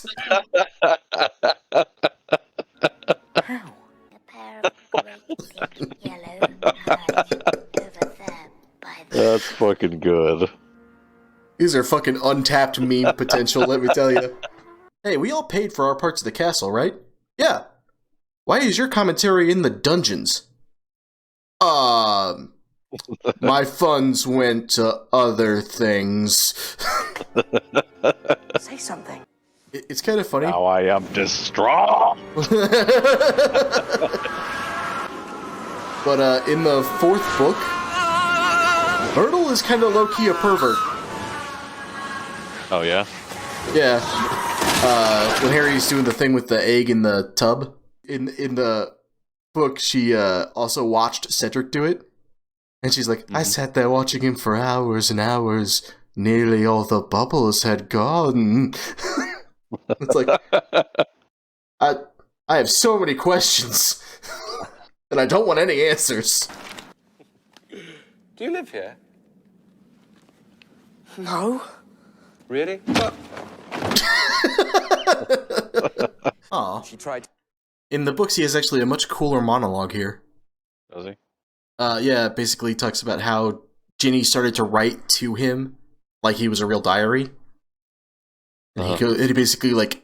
How? A pair of great big yellow eyes over there by the... That's fucking good. These are fucking untapped meme potential, let me tell you. Hey, we all paid for our parts of the castle, right? Yeah. Why is your commentary in the dungeons? My funds went to other things. Say something. It's kind of funny. Now I am distraught. But in the 4th book, Myrtle is kind of low-key a pervert. Oh, yeah? Yeah. When Harry's doing the thing with the egg in the tub, in the book, she also watched Cedric do it. And she's like, I sat there watching him for hours and hours. Nearly all the bubbles had gone. It's like, I have so many questions. And I don't want any answers. Do you live here? No. Really? Aw. She tried. In the books, he has actually a much cooler monologue here. Does he? Yeah, basically talks about how Ginny started to write to him like he was a real diary. And he basically, like,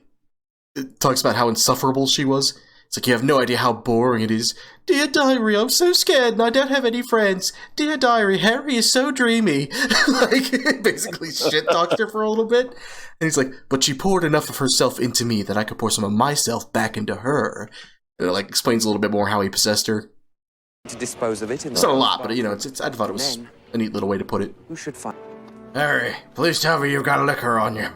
talks about how insufferable she was. It's like, you have no idea how boring it is. Dear diary, I'm so scared and I don't have any friends. Dear diary, Harry is so dreamy. Like, basically shit talks her for a little bit. And he's like, but she poured enough of herself into me that I could pour some of myself back into her. And it, like, explains a little bit more how he possessed her. To dispose of it. It's not a lot, but, you know, it's I thought it was a neat little way to put it. Who should find? Harry, please tell me you've got liquor on you.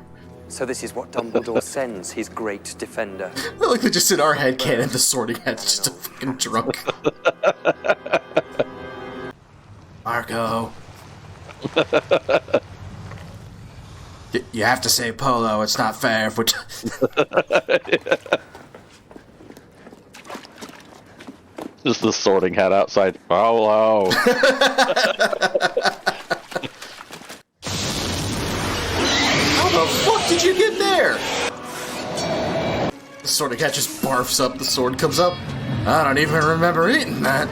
So this is what Dumbledore sends his great defender. I like that just in our head canon, the Sorting Hat's just a fucking drunk. Marco. You have to say Polo, it's not fair if we're... Just the Sorting Hat outside. Polo. How the fuck did you get there? The Sorting Hat just barfs up, the sword comes up. I don't even remember eating that.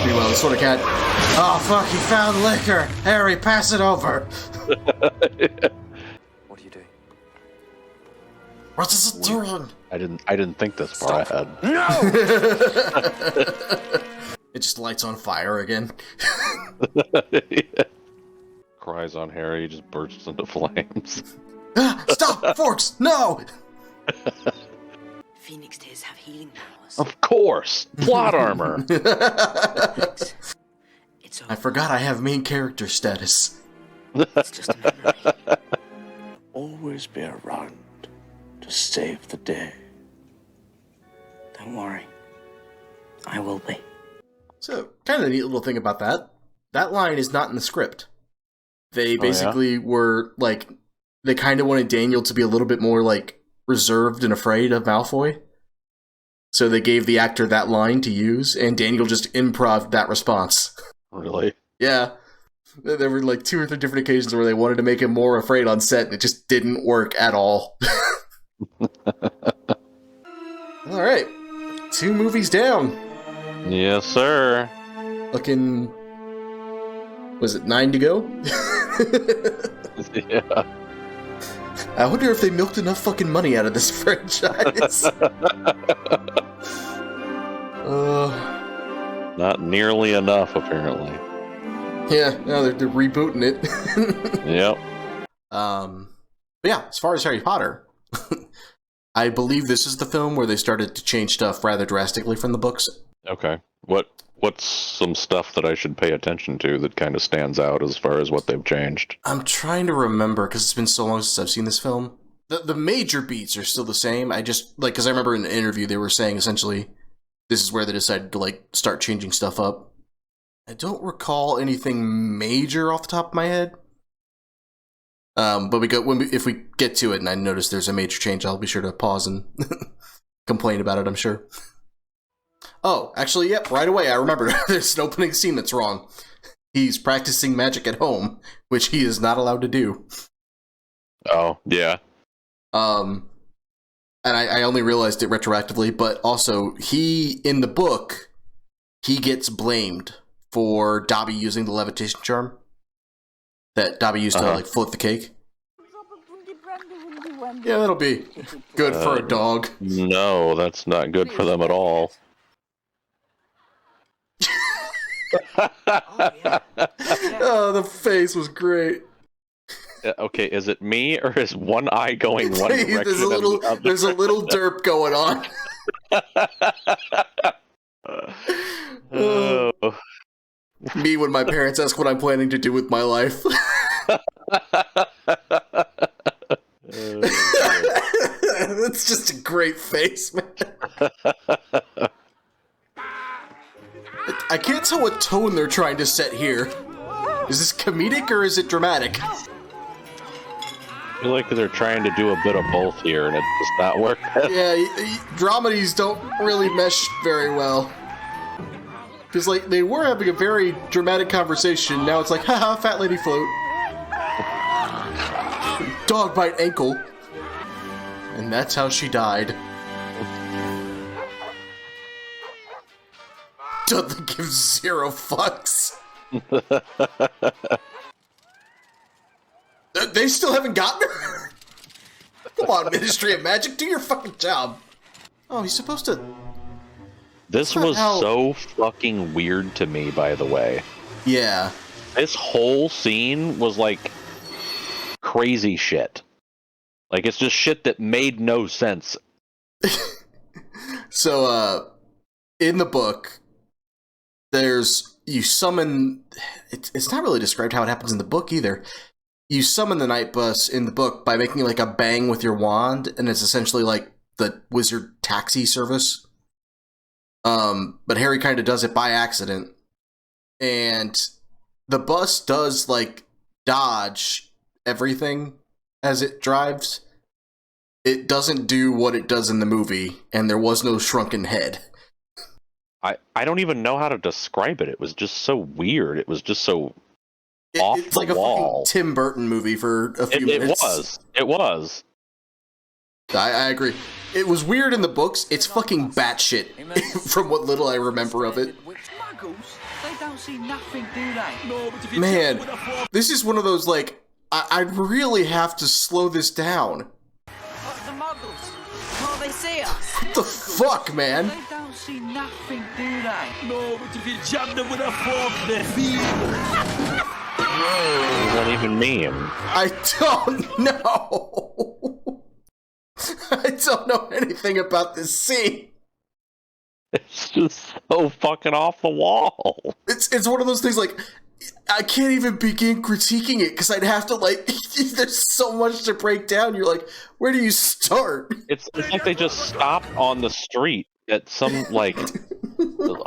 Meanwhile, the Sorting Hat... Oh fuck, he found liquor! Harry, pass it over! What do you do? What is it doing? I didn't think this far ahead. No! It just lights on fire again. Yeah. Cries on Harry, he just bursts into flames. Stop! Forks! No! Phoenix tears have healing powers. Of course! Plot armor! I forgot I have main character status. It's just a memory. Always be around to save the day. Don't worry. I will be. So, kind of a neat little thing about that. That line is not in the script. They basically were, like, they kind of wanted Daniel to be a little bit more, like, reserved and afraid of Malfoy. So they gave the actor that line to use, and Daniel just improv that response. Really? Yeah. There were, like, 2 or 3 different occasions where they wanted to make him more afraid on set, and it just didn't work at all. Alright. 2 movies down. Yes, sir. Fucking... Was it 9 to go? Yeah. I wonder if they milked enough fucking money out of this franchise. Not nearly enough, apparently. Yeah, no, they're rebooting it. Yep. But yeah, as far as Harry Potter, I believe this is the film where they started to change stuff rather drastically from the books. Okay. What's some stuff that I should pay attention to that kind of stands out as far as what they've changed? I'm trying to remember, because it's been so long since I've seen this film. The major beats are still the same. I just, like, because I remember in an interview they were saying, essentially, this is where they decided to, like, start changing stuff up. I don't recall anything major off the top of my head. But if we get to it and I notice there's a major change, I'll be sure to pause and complain about it, I'm sure. Oh, actually, yep, right away, I remember. There's an opening scene that's wrong. He's practicing magic at home, which he is not allowed to do. Oh, yeah. And I only realized it retroactively, but also, in the book, he gets blamed for Dobby using the levitation charm that Dobby used to, like, float the cake. Yeah, that'll be good for a dog. No, that's not good for them at all. Oh, the face was great. Okay, is it me or is one eye going one direction? There's a little derp going on. Me when my parents ask what I'm planning to do with my life. That's just a great face, man. I can't tell what tone they're trying to set here. Is this comedic or is it dramatic? I feel like they're trying to do a bit of both here, and it does not work. Yeah, dramedies don't really mesh very well. Because, like, they were having a very dramatic conversation, now it's like, haha, fat lady float. Dog bite ankle. And that's how she died. Dudley gives 0 fucks. They still haven't gotten her? Come on, Ministry of Magic, do your fucking job. Oh, he's supposed to... This was so fucking weird to me, by the way. Yeah. This whole scene was like crazy shit. Like, it's just shit that made no sense. So, in the book, you summon... It's not really described how it happens in the book, either. You summon the night bus in the book by making, like, a bang with your wand, and it's essentially like the wizard taxi service. But Harry kind of does it by accident. And the bus does, like, dodge everything as it drives. It doesn't do what it does in the movie, and there was no shrunken head. I don't even know how to describe it. It was just so weird. It was just so off It's like the a wall. fucking Tim Burton movie for a few minutes. It was. I agree. It was weird in the books. It's fucking batshit from what little I remember of it. They don't see nothing, do they? Man, this is one of those, like, I really have to slow this down. The muggles, can't they see us? What the fuck, man? They don't see nothing, do they? No, but if you jab them with a fork, they feel. What does that even mean? I don't know. I don't know anything about this scene. It's just so fucking off the wall. It's one of those things, like, I can't even begin critiquing it because I'd have to, like, there's so much to break down. You're like, where do you start? It's like they just stopped on the street at some, like,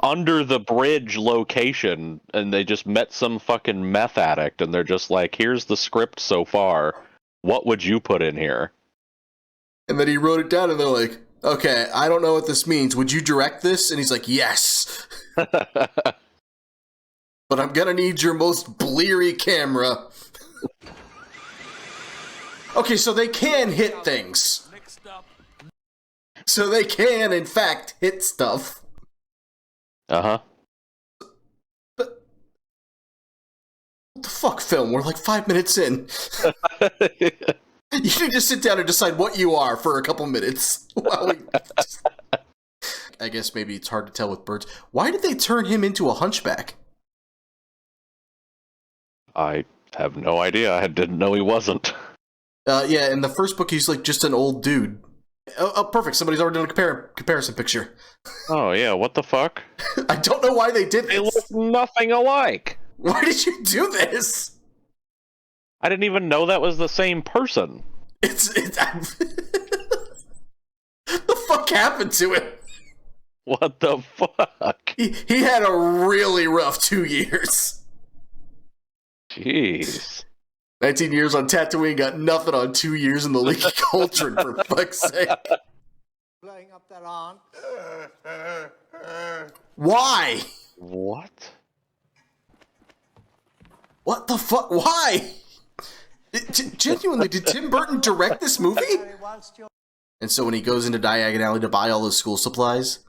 under the bridge location, and they just met some fucking meth addict, and they're just like, here's the script so far. What would you put in here? And then he wrote it down, and they're like, okay, I don't know what this means. Would you direct this? And he's like, yes. But I'm gonna need your most bleary camera. Okay, so they can hit things. So they can, in fact, hit stuff. Uh-huh. But what the fuck, film? We're like 5 minutes in. You need to sit down and decide what you are for a couple minutes. I guess maybe it's hard to tell with birds. Why did they turn him into a hunchback? I have no idea. I didn't know he wasn't. Yeah, in the first book, he's like just an old dude. Oh, perfect. Somebody's already done a comparison picture. Oh, yeah, what the fuck? I don't know why they did this. They look nothing alike. Why did you do this? I didn't even know that was the same person. The fuck happened to him? What the fuck? He had a really rough 2 years. Jeez. 19 years on Tatooine, got nothing on 2 years in the Leaky Cauldron, for fuck's sake. Playing up their aunt. Why? What? What the fuck? Why? Genuinely, did Tim Burton direct this movie? And so when he goes into Diagon Alley to buy all the school supplies,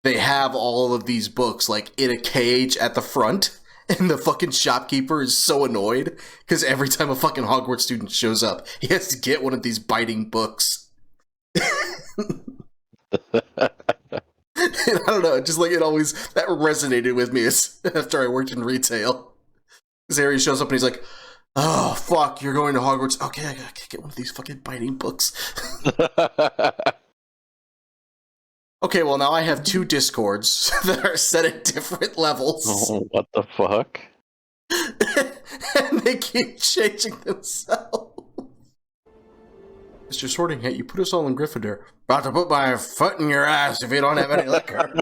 they have all of these books, like, in a cage at the front. And the fucking shopkeeper is so annoyed, because every time a fucking Hogwarts student shows up, he has to get one of these biting books. And I don't know, just like it always, that resonated with me after I worked in retail. Because Harry shows up and he's like, oh, fuck, you're going to Hogwarts. Okay, I gotta get one of these fucking biting books. Okay, well, now I have 2 Discords that are set at different levels. Oh, what the fuck? And they keep changing themselves. Mr. Sorting Hat, you put us all in Gryffindor. About to put my foot in your ass if you don't have any liquor.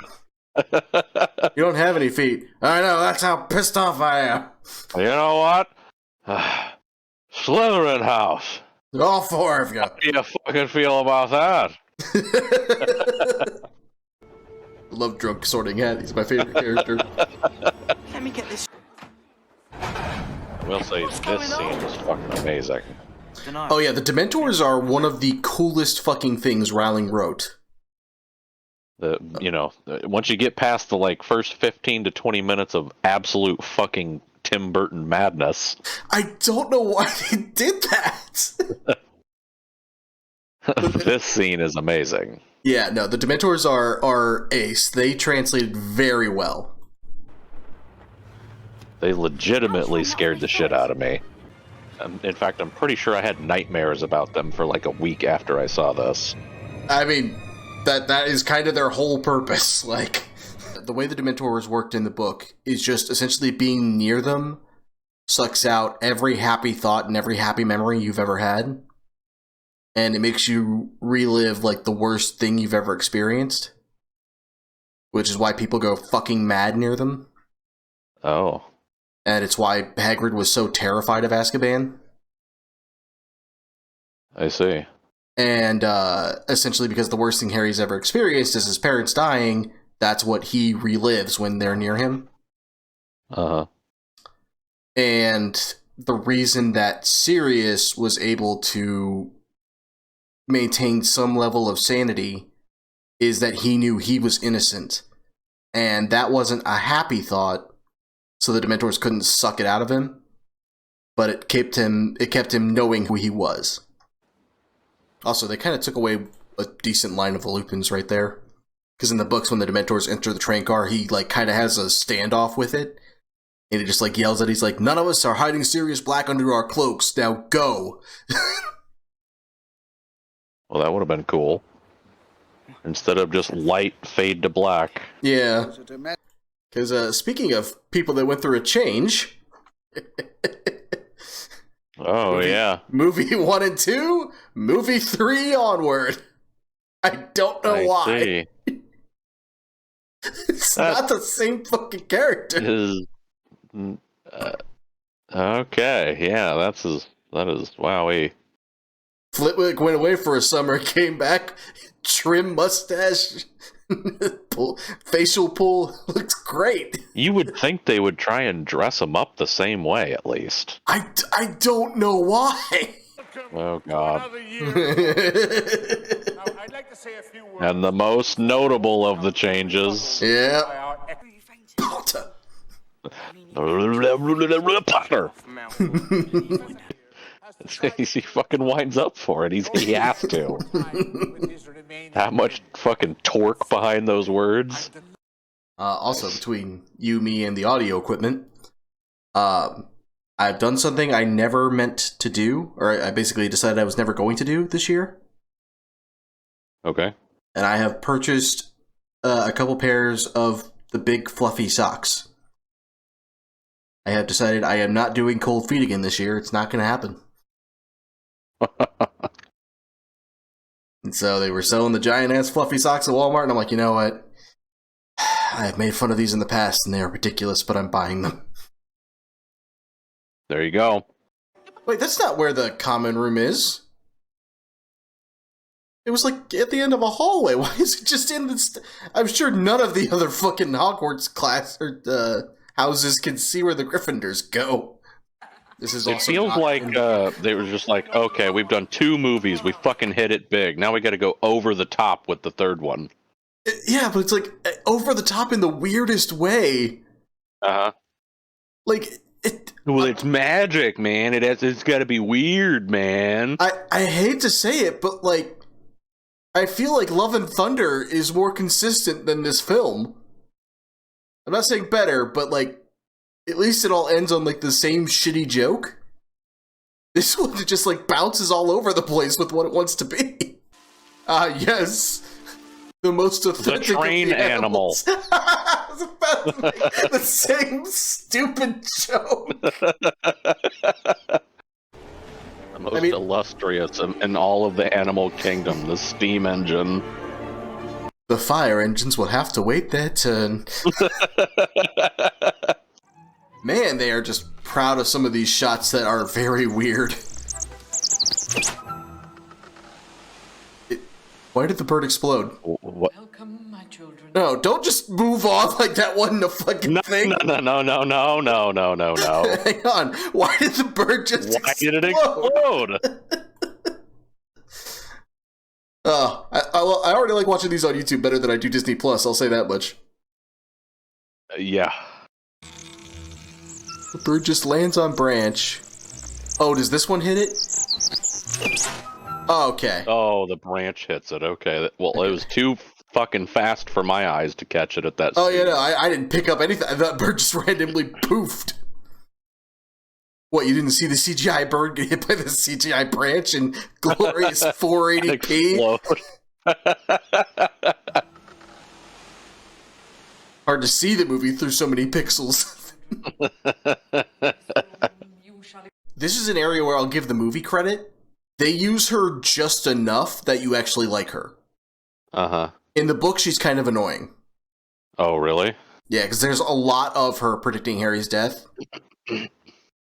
You don't have any feet. I know, that's how pissed off I am. You know what? Slytherin house. All 4 of you. How do you fucking feel about that? I love Drunk Sorting Hat. He's my favorite character. Let me get this. I will say this scene is fucking amazing. Oh yeah, the Dementors are one of the coolest fucking things Rowling wrote. Once you get past the like first 15 to 20 minutes of absolute fucking Tim Burton madness. I don't know why they did that. This scene is amazing. Yeah, no, the Dementors are ace. They translated very well. They legitimately scared the shit out of me. In fact, I'm pretty sure I had nightmares about them for like a week after I saw this. I mean, that is kind of their whole purpose. Like, the way the Dementors worked in the book is just essentially being near them sucks out every happy thought and every happy memory you've ever had. And it makes you relive, like, the worst thing you've ever experienced. Which is why people go fucking mad near them. Oh. And it's why Hagrid was so terrified of Azkaban. I see. And, essentially because the worst thing Harry's ever experienced is his parents dying, that's what he relives when they're near him. Uh-huh. And the reason that Sirius was able to maintain some level of sanity is that he knew he was innocent. And that wasn't a happy thought, so the Dementors couldn't suck it out of him. But it kept him knowing who he was. Also, they kind of took away a decent line of the Lupins right there. Because in the books, when the Dementors enter the train car, he like kind of has a standoff with it. And he just like yells at it, he's like, none of us are hiding Sirius Black under our cloaks, now go! Well, that would have been cool. Instead of just light fade to black. Yeah. Because speaking of people that went through a change... Oh, yeah. Movie 1 and 2, movie 3 onward. I don't know why. See. It's not the same fucking character. Okay, yeah, that is wowie. Flitwick went away for a summer, came back, trim mustache, facial pull, looks great. You would think they would try and dress him up the same way, at least. I don't know why. Oh, God. And the most notable of the changes. Yeah. Potter. Potter. He fucking winds up for it. He has to. That much fucking torque behind those words. Also, between you, me, and the audio equipment, I've done something I never meant to do, or I basically decided I was never going to do this year. Okay. And I have purchased a couple pairs of the big fluffy socks. I have decided I am not doing cold feet again this year. It's not going to happen. And so they were selling the giant-ass fluffy socks at Walmart, and I'm like, you know what? I have made fun of these in the past, and they are ridiculous, but I'm buying them. There you go. Wait, that's not where the common room is. It was like at the end of a hallway. Why is it just in this? I'm sure none of the other fucking Hogwarts class or houses can see where the Gryffindors go. This is. It feels like they were just like, okay, we've done 2 movies, we fucking hit it big. Now we got to go over the top with the third one. Yeah, but it's like over the top in the weirdest way. Like it. Well, it's magic, man. It's got to be weird, man. I hate to say it, but like, I feel like Love and Thunder is more consistent than this film. I'm not saying better, but like, at least it all ends on like the same shitty joke. This one just like bounces all over the place with what it wants to be. Yes. The most authentic the train of the animal. I was about to make the same stupid joke. The most illustrious in all of the animal kingdom, the steam engine. The fire engines will have to wait their turn. Man, they are just proud of some of these shots that are very weird. Why did the bird explode? What? Welcome, my children. No, don't just move on like that wasn't a fucking thing. No. Hang on. Why did the bird just explode? Why did it explode? Oh, I already like watching these on YouTube better than I do Disney Plus. I'll say that much. Yeah. The bird just lands on branch. Oh, does this one hit it? Oh, okay. Oh, the branch hits it. Okay. Well, it was too fucking fast for my eyes to catch it at that Oh, speed. yeah, no, I didn't pick up anything. That bird just randomly poofed. What, you didn't see the CGI bird get hit by the CGI branch in glorious 480p? Hard to see the movie through so many pixels. This is an area where I'll give the movie credit. They use her just enough that you actually like her. Uh-huh. In the book, she's kind of annoying. Oh, really? Yeah, because there's a lot of her predicting Harry's death. Like,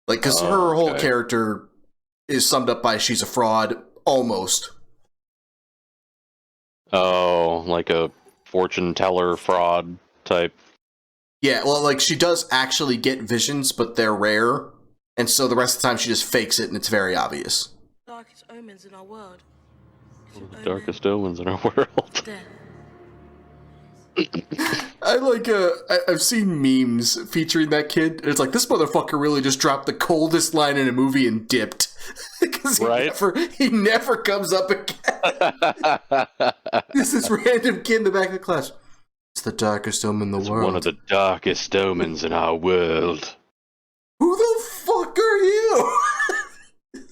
because her whole character is summed up by she's a fraud, almost. Oh, like a fortune teller fraud type. Yeah, well, like, she does actually get visions, but they're rare. And so the rest of the time she just fakes it, and it's very obvious. Darkest omens in our world. The darkest omens in our world. I like, I've seen memes featuring that kid. And it's like, this motherfucker really just dropped the coldest line in a movie and dipped. Because he never comes up again. This is random kid in the back of the class. It's the darkest omen in the world. One of the darkest omens in our world. Who the fuck are you?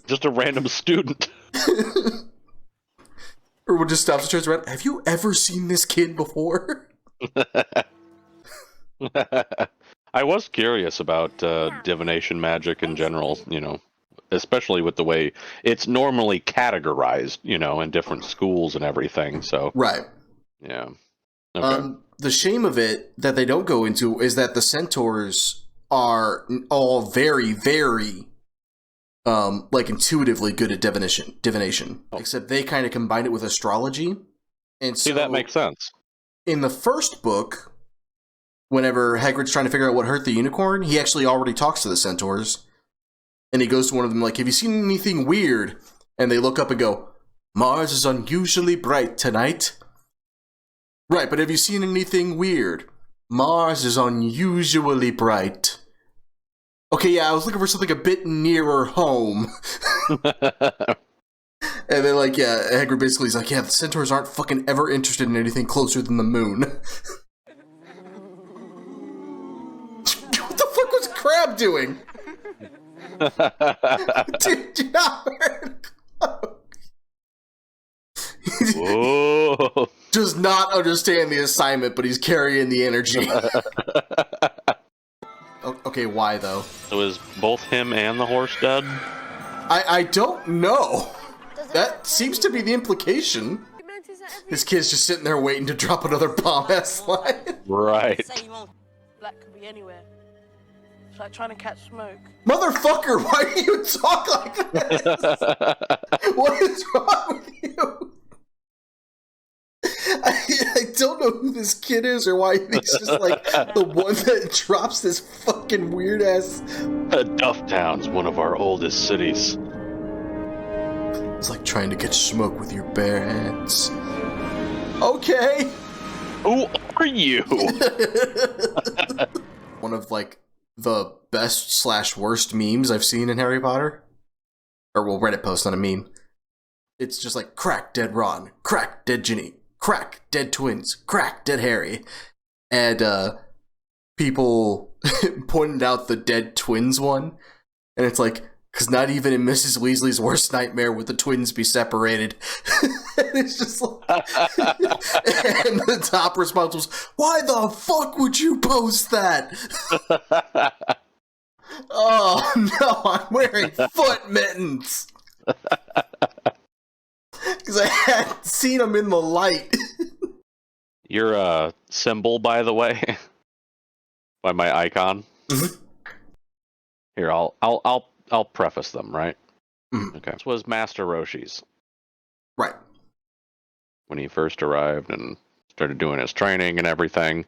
Just a random student. Or we'll just stop and turns around. Have you ever seen this kid before? I was curious about divination magic in general, you know, especially with the way it's normally categorized, you know, in different schools and everything. So, right. Yeah. Okay. The shame of it that they don't go into is that the centaurs are all very, very, like intuitively good at divination. Except they kind of combine it with astrology. And so, see, that makes sense. In the first book, whenever Hagrid's trying to figure out what hurt the unicorn, he actually already talks to the centaurs. And he goes to one of them like, have you seen anything weird? And they look up and go, Mars is unusually bright tonight. Right, but have you seen anything weird? Mars is unusually bright. Okay, yeah, I was looking for something a bit nearer home. And then, like, yeah, Hagrid basically is like, yeah, the centaurs aren't fucking ever interested in anything closer than the moon. What the fuck was Crab doing? Dude, Whoa. Does not understand the assignment, but he's carrying the energy. Okay, why though? So is both him and the horse dead? I don't know. That seems to be the implication. This kid's just sitting there waiting to drop another bomb-ass line. Right. Black could be anywhere. It's like trying to catch smoke. Motherfucker, why do you talk like this? What is wrong with you? I don't know who this kid is or why he's just like the one that drops this fucking weird ass. Dufftown's one of our oldest cities. It's like trying to catch smoke with your bare hands. Okay. Who are you? One of like the best / worst memes I've seen in Harry Potter. Or well, Reddit post, not a meme. It's just like crack dead Ron, crack dead Ginny, crack dead twins, crack dead Harry. And people pointed out the dead twins one. And it's like, because not even in Mrs. Weasley's worst nightmare would the twins be separated. And it's just like... and the top response was, why the fuck would you post that? Oh, no, I'm wearing foot mittens. Because I hadn't seen them in the light. Your symbol, by the way, by my icon. Mm-hmm. Here, I'll preface them, right? Mm-hmm. Okay. This was Master Roshi's. Right. When he first arrived and started doing his training and everything.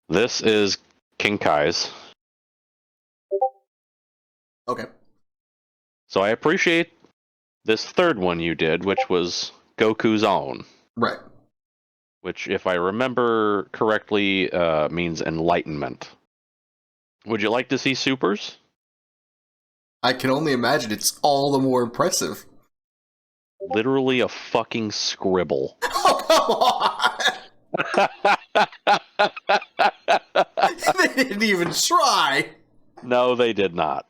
This is King Kai's. Okay. So I appreciate this third one you did, which was Goku's own. Right. Which, if I remember correctly, means enlightenment. Would you like to see supers? I can only imagine it's all the more impressive. Literally a fucking scribble. Oh, come on! They didn't even try! No, they did not.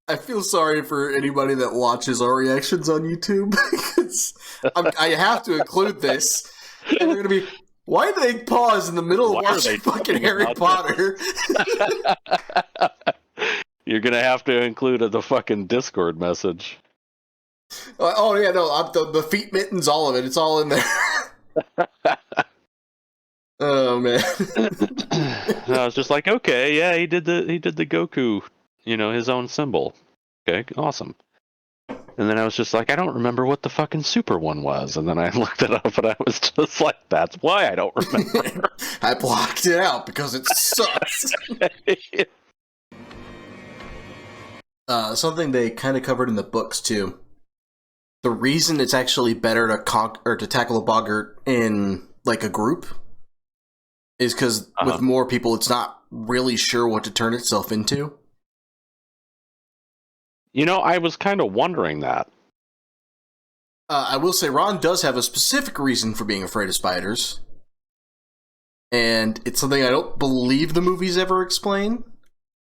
I feel sorry for anybody that watches our reactions on YouTube, because I have to include this. And they're gonna be, why do they pause in the middle of watching fucking Harry Potter? You're gonna have to include the fucking Discord message. Oh yeah, no, the feet mittens, all of it. It's all in there. Oh man. I was just like, okay, yeah, he did the Goku, his own symbol. Okay, awesome. And then I was just like, I don't remember what the fucking super one was. And then I looked it up and I was just like, that's why I don't remember. I blocked it out because it sucks. Something they kind of covered in the books too. The reason it's actually better to tackle a boggart in like a group is because with more people, it's not really sure what to turn itself into. I was kind of wondering that. I will say Ron does have a specific reason for being afraid of spiders. And it's something I don't believe the movies ever explain.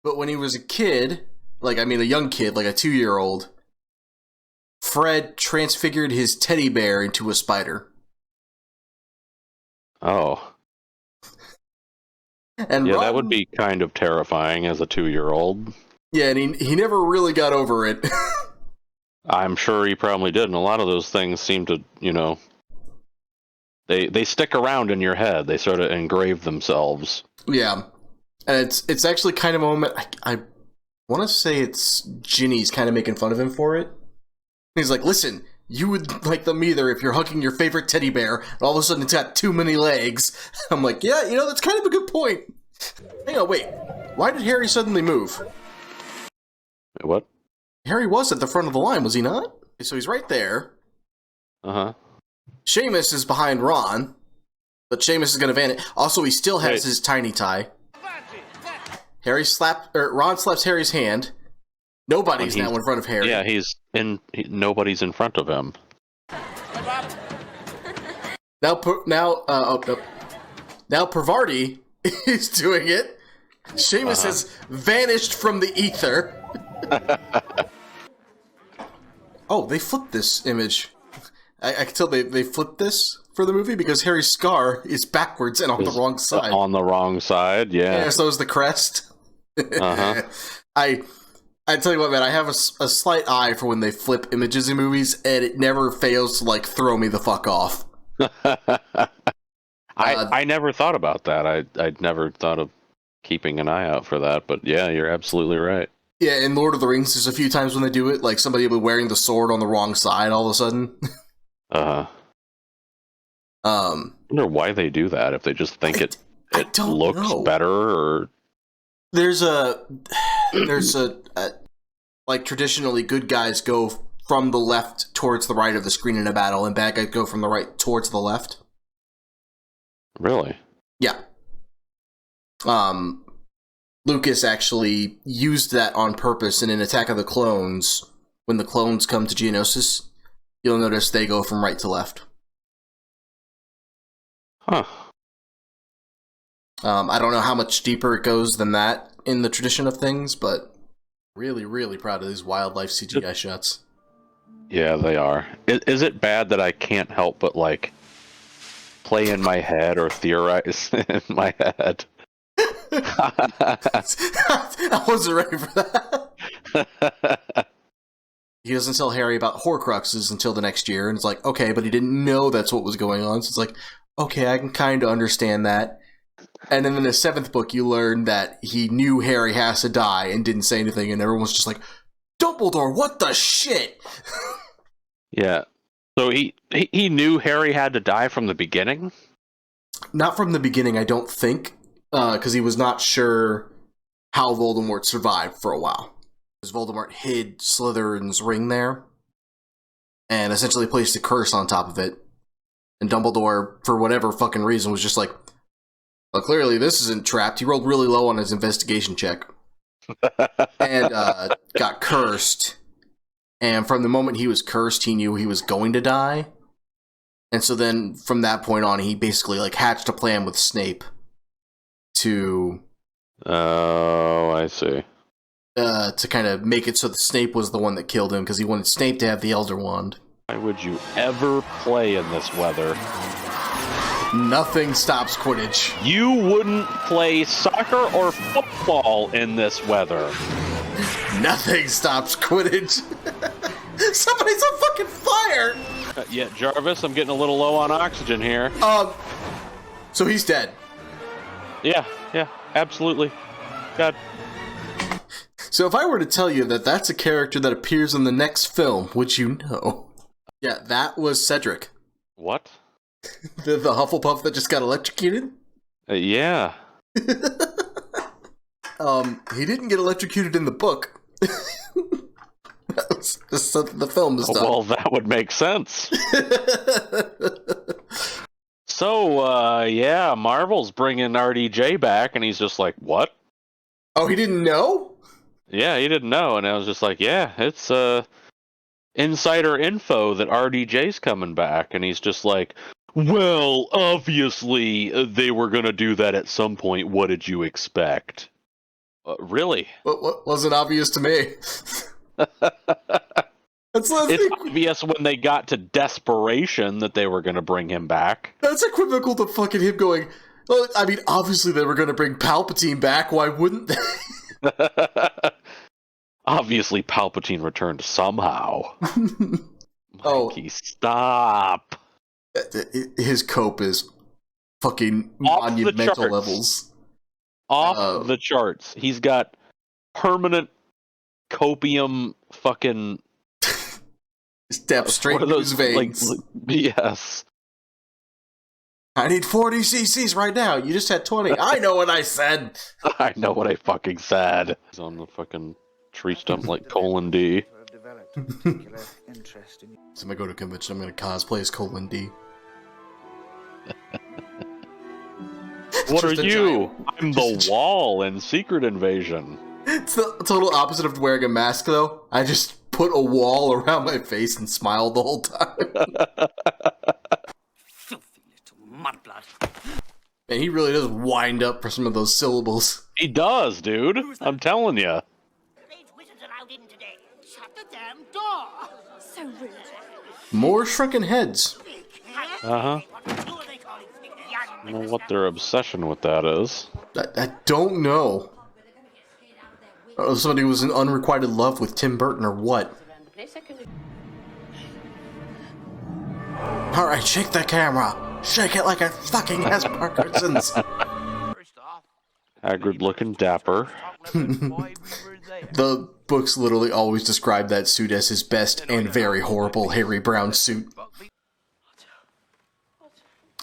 But when he was a kid, a young kid, like a 2-year-old, Fred transfigured his teddy bear into a spider. Oh. And yeah, Ron, that would be kind of terrifying as a 2-year-old. Yeah, and he never really got over it. I'm sure he probably did, and a lot of those things seem to, they stick around in your head. They sort of engrave themselves. Yeah. And it's actually kind of a moment, I want to say it's Ginny's kind of making fun of him for it. He's like, listen, you would like them either if you're hugging your favorite teddy bear, and all of a sudden it's got too many legs. I'm like, yeah, that's kind of a good point. Hang on, wait. Why did Harry suddenly move? What? Harry was at the front of the line, was he not? So he's right there. Uh-huh. Seamus is behind Ron, but Seamus is going to vanish. Also, he still has his tiny tie. Ron slaps Harry's hand. Nobody's now in front of Harry. Yeah, nobody's in front of him. Now Parvati is doing it. Seamus has vanished from the ether. Oh, they flipped this image. I can tell they flipped this for the movie because Harry's scar is backwards and on the wrong side. On the wrong side, yeah. Yeah, so is the crest. I tell you what, man, I have a slight eye for when they flip images in movies, and it never fails to, like, throw me the fuck off. I never thought about that. I'd never thought of keeping an eye out for that, but yeah, you're absolutely right. Yeah, in Lord of the Rings, there's a few times when they do it, like somebody will be wearing the sword on the wrong side all of a sudden. I wonder why they do that, if they just think it looks better, or... There's like, traditionally, good guys go from the left towards the right of the screen in a battle, and bad guys go from the right towards the left. Really? Yeah. Lucas actually used that on purpose, and in Attack of the Clones, when the clones come to Geonosis, you'll notice they go from right to left. Huh. I don't know how much deeper it goes than that in the tradition of things, but really, really proud of these wildlife CGI shots. Yeah, they are. Is it bad that I can't help but, like, play in my head or theorize in my head? I wasn't ready for that. He doesn't tell Harry about Horcruxes until the next year, and it's like, okay, but he didn't know that's what was going on, so it's like, okay, I can kind of understand that. And then in the 7th book, you learn that he knew Harry has to die and didn't say anything, and everyone's just like, Dumbledore, what the shit? Yeah. So he knew Harry had to die from the beginning? Not from the beginning, I don't think, because he was not sure how Voldemort survived for a while. Because Voldemort hid Slytherin's ring there, and essentially placed a curse on top of it. And Dumbledore, for whatever fucking reason, was just like, well, clearly this isn't trapped. He rolled really low on his investigation check. And got cursed. And from the moment he was cursed, he knew he was going to die. And so then, from that point on, he basically, like, hatched a plan with Snape to... Oh, I see. To kind of make it so that Snape was the one that killed him, because he wanted Snape to have the Elder Wand. Why would you ever play in this weather? Nothing stops Quidditch. You wouldn't play soccer or football in this weather. Nothing stops Quidditch. Somebody's on fucking fire! Yeah, Jarvis, I'm getting a little low on oxygen here. So he's dead. Yeah, absolutely. God. So if I were to tell you that that's a character that appears in the next film, would you know? Yeah, that was Cedric. What? The Hufflepuff that just got electrocuted? Yeah. He didn't get electrocuted in the book. That was just something the film has done. Well, that would make sense. So, yeah, Marvel's bringing RDJ back, and he's just like, what? Oh, he didn't know? Yeah, he didn't know, and I was just like, yeah, it's insider info that RDJ's coming back, and he's just like, well, obviously, they were going to do that at some point. What did you expect? Really? What wasn't obvious to me? It's obvious when they got to desperation that they were going to bring him back. That's equivocal to fucking him going, well, I mean, obviously they were going to bring Palpatine back. Why wouldn't they? Obviously, Palpatine returned somehow. Mikey, stop. His cope is fucking Off monumental levels. Off the charts. He's got permanent copium fucking... Step straight into his veins. Yes. I need 40 cc's right now. You just had 20. I know what I said. I know what I fucking said. He's on the fucking tree stump like Colin D. So I go to convention, I'm going to cosplay as Colin D. What are Just a you? giant- I'm the wall in Secret Invasion. It's the total opposite of wearing a mask, though. I just put a wall around my face and smiled the whole time. Filthy little mudblood. And he really does wind up for some of those syllables. He does, dude. I'm telling you. Wizards allowed in today. Shut the damn door. So rude. More shrunken heads. Uh-huh. I don't know what their obsession with that is. I don't know. Somebody was in unrequited love with Tim Burton or what? Alright, shake the camera. Shake it like it fucking has Parkinson's. Hagrid looking dapper. The books literally always describe that suit as his best and very horrible Harry Brown suit.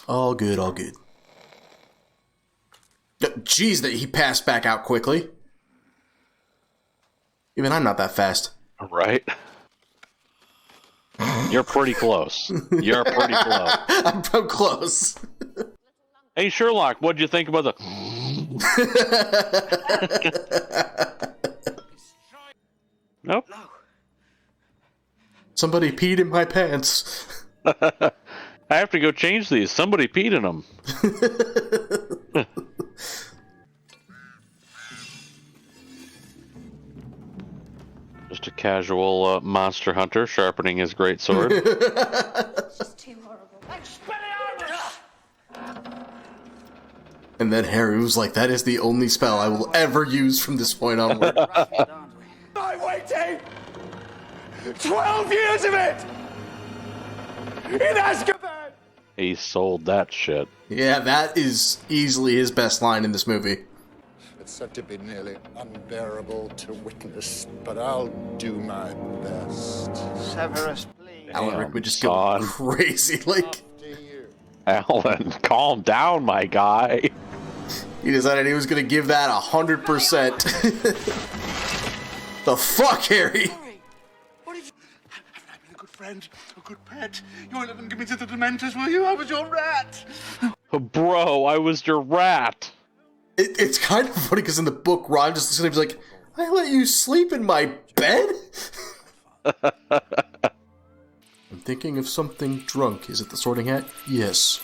All good, all good. Jeez, that he passed back out quickly. Even I'm not that fast. Right? You're pretty close. You're pretty close. I'm close. Hey, Sherlock, what'd you think about the... Nope. Somebody peed in my pants. I have to go change these. Somebody peed in them. Just a casual monster hunter sharpening his greatsword. And then Harry was like, that is the only spell I will ever use from this point onward. I'm waiting! 12 years of it! In Azkaban! He sold that shit. Yeah, that is easily his best line in this movie. It's said to be nearly unbearable to witness, but I'll do my best. Severus, please. Alan Rickman just go crazy, like... Alan, calm down, my guy. He decided he was gonna give that 100%. The fuck, Harry? What did you... I've been a good friend, a good pet. You won't let them give me to the Dementors, will you? I was your rat. Bro, I was your rat. It's kind of funny because in the book, Ron just looks at him and he's like, I let you sleep in my bed? I'm thinking of something drunk. Is it the Sorting Hat? Yes.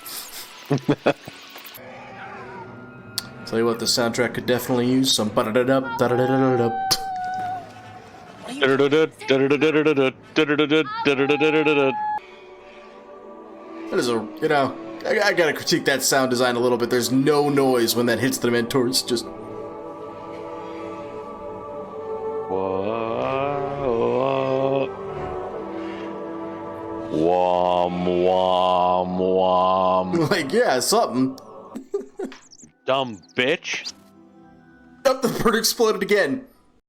Tell you what, the soundtrack could definitely use some ba-da-da-da, da-da-da-da-da. That is a, you know, I gotta critique that sound design a little bit. There's no noise when that hits the Dementor. It's just... Wom, wom, wom. Like, yeah, something. Dumb bitch. Oh, the bird exploded again.